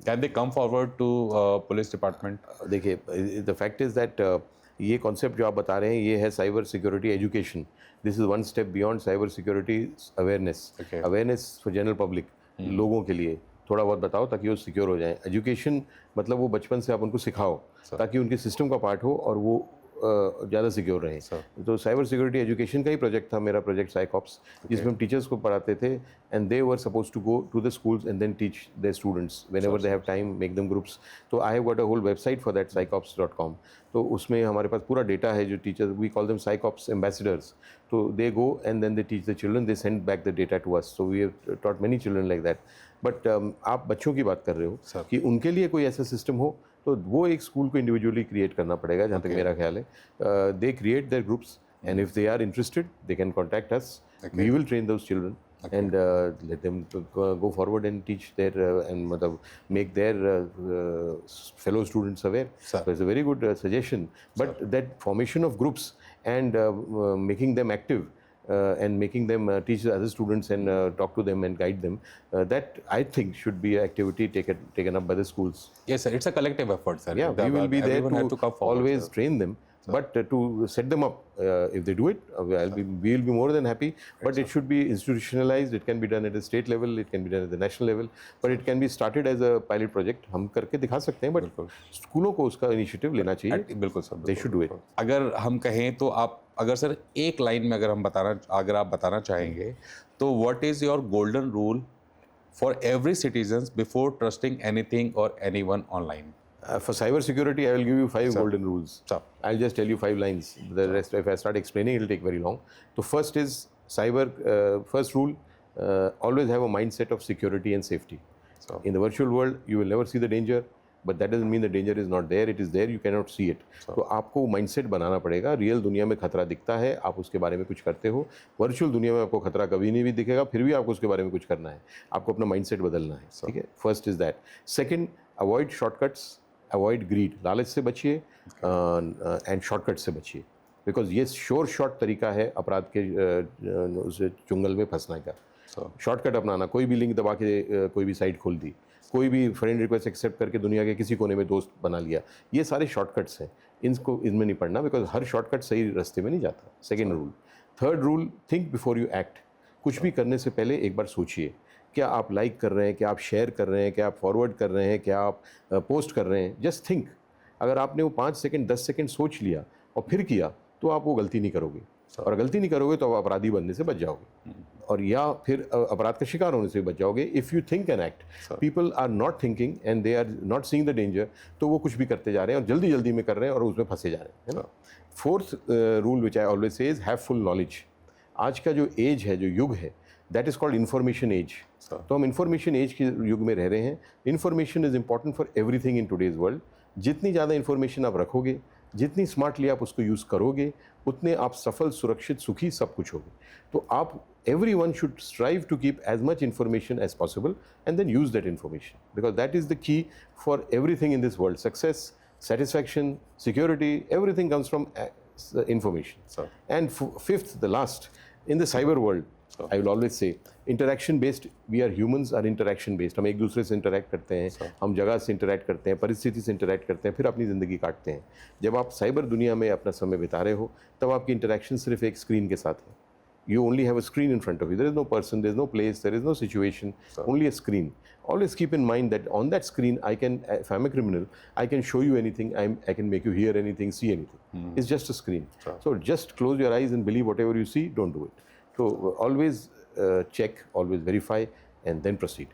Can they come forward to police department? देखिए, द फैक्ट इज दैट ये कॉन्सेप्ट जो आप बता रहे हैं ये है cyber security education. This is one step beyond cyber security awareness. Awareness for general public, लोगों के लिए थोड़ा बहुत बताओ ताकि वो सिक्योर हो जाएं। एजुकेशन मतलब वो बचपन से आप उनको सिखाओ ताकि उनके सिस्टम का पार्ट हो और वो ज़्यादा सिक्योर रहें। तो साइबर सिक्योरिटी एजुकेशन का ही प्रोजेक्ट था मेरा, प्रोजेक्ट साइकॉप्स, जिसमें हम टीचर्स को पढ़ाते थे and they were suppose to go to the schools and then teach their students whenever they have time, make them groups. तो I have got a whole website for that, psychops.com। तो उसमें हमारे पास पूरा data है जो teacher, we call them Psychops ambassadors. तो they go and then they teach the children, they send back the data to us. So we have taught many children like that. But आप बच्चों की बात कर रहे हो कि उनके लिए कोई ऐसा सिस्टम हो, तो वो एक स्कूल को इंडिविजुअली क्रिएट करना पड़ेगा, जहाँ तक मेरा ख्याल है। They create their groups and if they are interested they can contact us, we will train those children and let them go forward and teach their and make their fellow students aware. Sir. So it's a very good suggestion. But that formation of groups and making them active and making them teach the other students and talk to them and guide them, that I think should be an activity taken up by the schools. Yes, sir. It's a collective effort, sir. Yeah, we will be there Everyone had to come to forward, always sir. train them, but to set them up, if they do it, we will be more than happy. But it should be institutionalized. It can be done at a state level. It can be done at the national level. But it can be started as a pilot project. हम करके दिखा सकते हैं, but स्कूलों को उसका initiative लेना चाहिए. बिल्कुल sir. They should do it. अगर हम कहें तो आप अगर सर एक लाइन में अगर आप बताना चाहेंगे तो what is your golden rule for every citizen before trusting anything और anyone online? For cyber security, I will give you 5 golden rules. Sir. I'll just tell you 5 lines. The rest, if I start explaining, it will take very long. So first is first rule, always have a mindset of security and safety. So. In the virtual world, you will never see the danger, but that doesn't mean the danger is not there. It is there, you cannot see it. तो आपको mindset बनाना पड़ेगा. Real दुनिया में खतरा दिखता है, आप उसके बारे में कुछ करते हो. वर्चुअल दुनिया में आपको खतरा कभी नहीं भी दिखेगा, फिर भी आपको उसके बारे में कुछ करना है. आपको अपना mindset बदलना है. ठीक है? First is that. Second, avoid shortcuts. Avoid greed, लालच से बचिए एंड शॉर्टकट से बचिए, बिकॉज ये श्योर शॉर्ट तरीका है अपराध के उस चुंगल में फंसने का. शॉर्टकट अपनाना, कोई भी लिंक दबा के कोई भी साइट खोल दी, कोई भी फ्रेंड रिक्वेस्ट एक्सेप्ट करके दुनिया के किसी कोने में दोस्त बना लिया, ये सारे शॉर्टकट्स हैं. इनमें नहीं पड़ना, बिकॉज हर शॉर्टकट सही रास्ते में नहीं जाता. Second rule. Third rule, think before you act. कुछ भी करने से पहले एक बार सोचिए, क्या आप लाइक कर रहे हैं, क्या आप शेयर कर रहे हैं, क्या आप फॉरवर्ड कर रहे हैं, क्या आप पोस्ट कर रहे हैं. Just think. अगर आपने वो 5 सेकंड 10 सेकंड सोच लिया और फिर किया तो आप वो गलती नहीं करोगे. और गलती नहीं करोगे तो आप अपराधी बनने से बच जाओगे, और या फिर अपराध का शिकार होने से बच जाओगे. If you think and act, people are not thinking and they are not seeing the danger, तो वो कुछ भी करते जा रहे हैं और जल्दी जल्दी में कर रहे हैं और उसमें फंसे जा रहे हैं, है ना. Fourth rule which I always say is have full knowledge. आज का जो एज है, जो युग है, that is called information age. तो हम इन्फॉर्मेशन एज के युग में रह रहे हैं. Information is important for everything in today's world. जितनी ज़्यादा इन्फॉर्मेशन आप रखोगे, जितनी स्मार्टली आप उसको यूज़ करोगे, उतने आप सफल, सुरक्षित, सुखी सब कुछ होगे. तो आप everyone should strive to keep as much information as possible and then use that information, because that is the key for everything in this world. Success, satisfaction, security, everything comes from information. And fifth, the last, in the cyber world, I will always say, interaction based. We are humans are interaction based. हम एक दूसरे से interact करते हैं, हम जगह से interact करते हैं, परिस्थिति से इंटरेक्ट करते हैं, फिर अपनी ज़िंदगी काटते हैं. जब आप साइबर दुनिया में अपना समय बिता रहे हो, तब आपकी इंटरेक्शन सिर्फ एक स्क्रीन के साथ है. You only have a screen in front of you. There is no person, there is no place, there is no situation, only a screen. Always keep in mind that on that screen, I can, if I'm a criminal, I can show you anything, I can make you hear anything, see anything. It's just a screen. So just close your eyes and believe whatever you see, don't do it. So always check, always verify, and then proceed.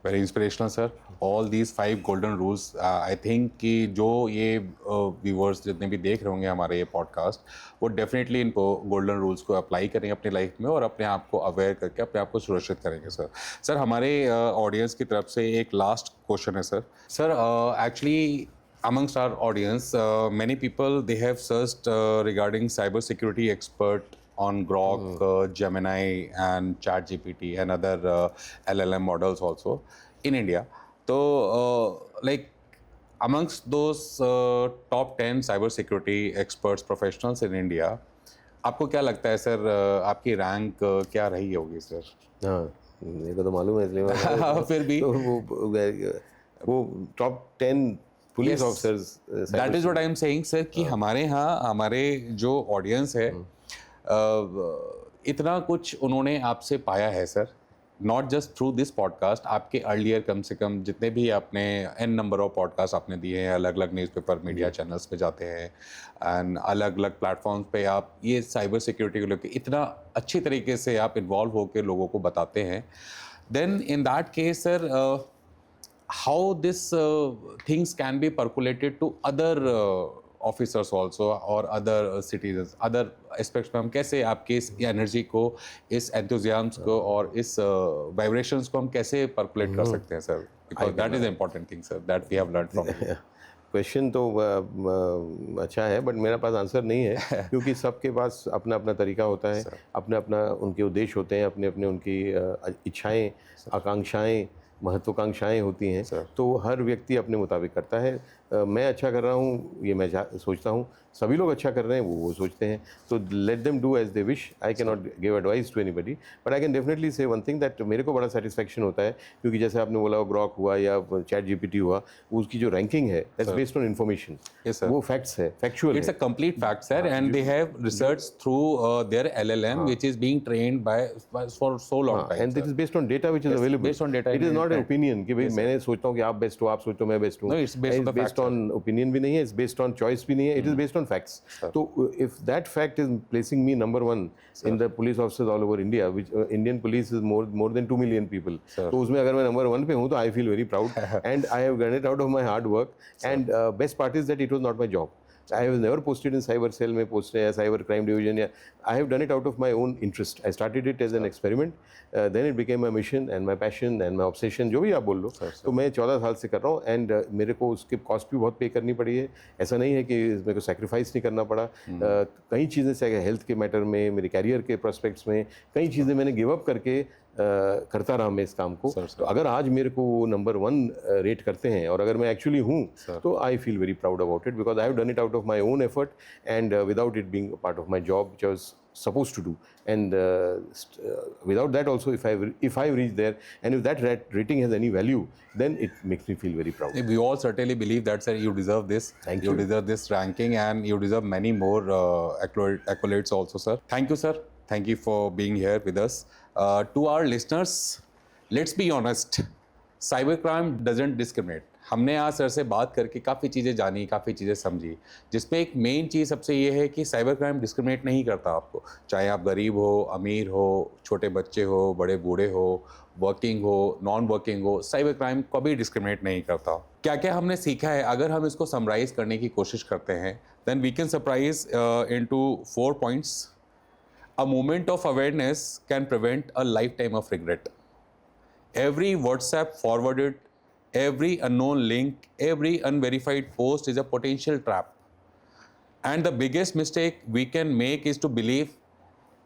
Very inspirational sir. All these 5 golden rules, I think कि जो ये viewers जितने भी देख रहे होंगे हमारे ये पॉडकास्ट, वो डेफिनेटली इनको गोल्डन रूल्स को अप्लाई करेंगे अपनी लाइफ में और अपने आप को अवेयर करके अपने आप को सुरक्षित करेंगे. सर हमारे ऑडियंस की तरफ से एक लास्ट क्वेश्चन है sir. Sir actually amongst our audience, many people they have searched regarding cyber security expert on Grok, Gemini and ChatGPT and other LLM models also in India. So like amongst those top 10 cyber security experts professionals in India, आपको क्या लगता है sir, आपकी rank क्या रही होगी sir? हाँ, मेरे को तो मालूम है, इसलिए फिर भी वो top 10 police officers. That is what I am saying sir कि हमारे यहाँ हमारे जो ऑडियंस है इतना कुछ उन्होंने आपसे पाया है sir, not just through this podcast. आपके अर्लियर कम से कम जितने भी आपने n नंबर ऑफ पॉडकास्ट आपने दिए हैं, अलग अलग न्यूज़पेपर मीडिया चैनल्स पे जाते हैं एंड अलग अलग प्लेटफॉर्म्स पे आप ये साइबर सिक्योरिटी को लेकर इतना अच्छी तरीके से आप इन्वॉल्व होकर लोगों को बताते हैं. Then in that case sir, how this things can be percolated to other officers also or other citizens, other aspects में हम कैसे आपके इस एनर्जी को, इस enthusiasm को और इस vibrations को हम कैसे percolate कर सकते हैं sir? Because that is the important thing sir that we have learned from you. Question तो अच्छा है, बट मेरा पास आंसर नहीं है क्योंकि सबके पास अपना अपना तरीका होता है, अपना अपना उनके उद्देश्य होते हैं, अपने अपने उनकी इच्छाएं, आकांक्षाएं, महत्वाकांक्षाएं होती हैं। तो हर व्यक्ति अपने मुताबिक करता है। मैं अच्छा कर रहा हूँ ये मैं सोचता हूँ, सभी लोग अच्छा कर रहे हैं वो सोचते हैं। तो let them do as they wish. I can not give advice to anybody, but I can definitely say one thing that मेरे को बड़ा सेटिस्फैक्शन होता है, क्योंकि जैसे आपने बोला ग्रॉक हुआ या चैट जीपीटी हुआ, उसकी जो रैंकिंग है that's based on information. Yes, sir. वो फैक्ट्स है, फैक्चुअल It's है। a complete fact, sir, and they have researched through their LLM, which is being trained by for so long time. And sir. This is based on data which is available. based on data it is in not an fact. Opinion कि भाई मैंने सोचता हूँ कि आप best हो, आप सोचते हो मैं बेस्ट हूँ। No, it's based on the based facts, on opinion भी नहीं है, इट्स बेस्ड ऑन चॉइस भी नहीं है, it is based on facts. तो if that fact is placing me number 1 in the police officers all over India, which Indian police is more than 2 million people, तो उसमें अगर मैं number 1 पे हूँ तो I feel very proud and I have got it out of my hard work. And best part is that it was not my job. I was never posted in cyber cell में post है, cyber crime division, या I have done it out of my own interest. I started it as an experiment, then it became my mission and my passion and my obsession, जो भी आप बोल लो। तो मैं 14 साल से कर रहा हूँ एंड मेरे को उसके कॉस्ट भी बहुत पे करनी पड़ी है। ऐसा नहीं है कि मेरे को सेक्रीफाइस नहीं करना पड़ा। कई चीज़ें से हेल्थ के मैटर में, मेरे कैरियर के प्रोस्पेक्ट्स में कई चीज़ें मैंने गिव अप करके करता रहा मैं इस काम को। तो अगर आज मेरे को नंबर 1 रेट करते हैं और अगर मैं एक्चुअली हूँ तो I feel very proud about it, because I have done it out of my own effort and without it being part of my job which I was supposed to do. And without that also, if I reach there and if that rating has any value, then it makes me feel very proud. We all certainly believe that, sir, you deserve this. Thank You you. deserve this ranking, and you deserve many more accolades also, sir. Thank you, sir. Thank you for being here with us. To our listeners, let's be honest. Cybercrime doesn't discriminate. हमने आज sir से बात करके काफ़ी चीज़ें जानी, काफ़ी चीज़ें समझी, जिसमें एक मेन चीज़ सबसे ये है कि साइबर क्राइम डिस्क्रिमिनेट नहीं करता आपको, चाहे आप गरीब हो, अमीर हो, छोटे बच्चे हो, बड़े बूढ़े हो, वर्किंग हो, नॉन वर्किंग हो, साइबर क्राइम कभी डिस्क्रिमिनेट नहीं करता। क्या क्या हमने सीखा है, अगर हम इसको समराइज़ करने की कोशिश करते हैं, then we can surprise into 4 points. A moment of awareness can prevent a lifetime of regret. Every WhatsApp forwarded, every unknown link, every unverified post is a potential trap. And the biggest mistake we can make is to believe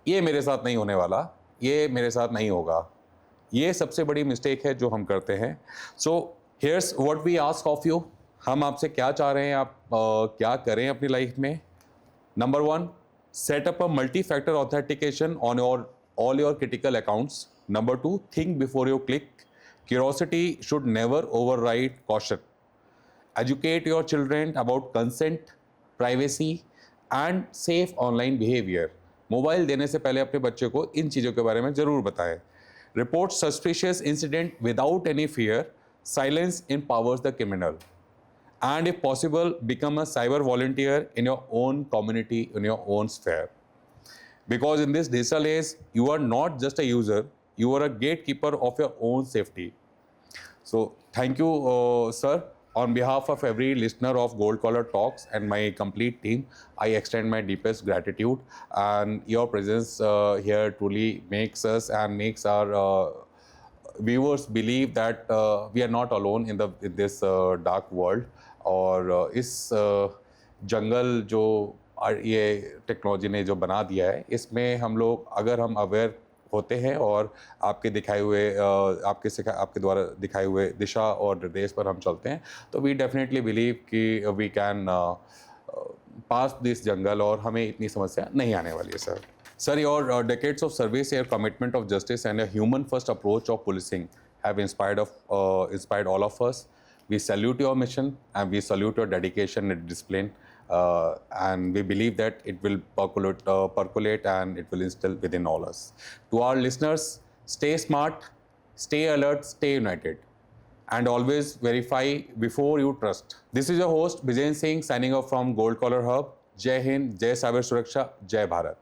ये मेरे साथ नहीं होने वाला, ये मेरे साथ नहीं होगा। ये सबसे बड़ी मिस्टेक है जो हम करते हैं। So here's what we ask of you. हम आपसे क्या चाह रहे हैं, आप क्या करें अपनी लाइफ में। Number 1, set up a multi-factor authentication on all your critical accounts. Number 2, think before you click. Curiosity should never override caution. Educate your children about consent, privacy and safe online behavior. Mobile देने से पहले अपने बच्चे को इन चीज़ों के बारे में ज़रूर बताएं। Report suspicious incident without any fear. Silence empowers the criminal. And if possible, become a cyber volunteer in your own community, in your own sphere. Because in this digital age, you are not just a user, you are a gatekeeper of your own safety. So, thank you, sir. On behalf of every listener of Gold Collar Talks and my complete team, I extend my deepest gratitude. And your presence here truly makes us and makes our viewers believe that we are not alone in this dark world. और इस जंगल जो ये technology ने जो बना दिया है, इसमें हम लोग अगर हम अवेयर होते हैं और आपके दिखाए हुए आपके द्वारा दिखाए हुए दिशा और निर्देश पर हम चलते हैं, तो वी डेफिनेटली बिलीव कि वी कैन पास दिस जंगल और हमें इतनी समस्या नहीं आने वाली है। Sir, your decades of service, your commitment of justice and a human first approach of policing have inspired all of us. We salute your mission and we salute your dedication and discipline, and we believe that it will percolate and it will instill within all us. To our listeners, stay smart, stay alert, stay united, and always verify before you trust. This is your host Vijayan Singh signing off from Gold Collar Hub. Jai Hind, Jai Cyber Suraksha, Jai Bharat.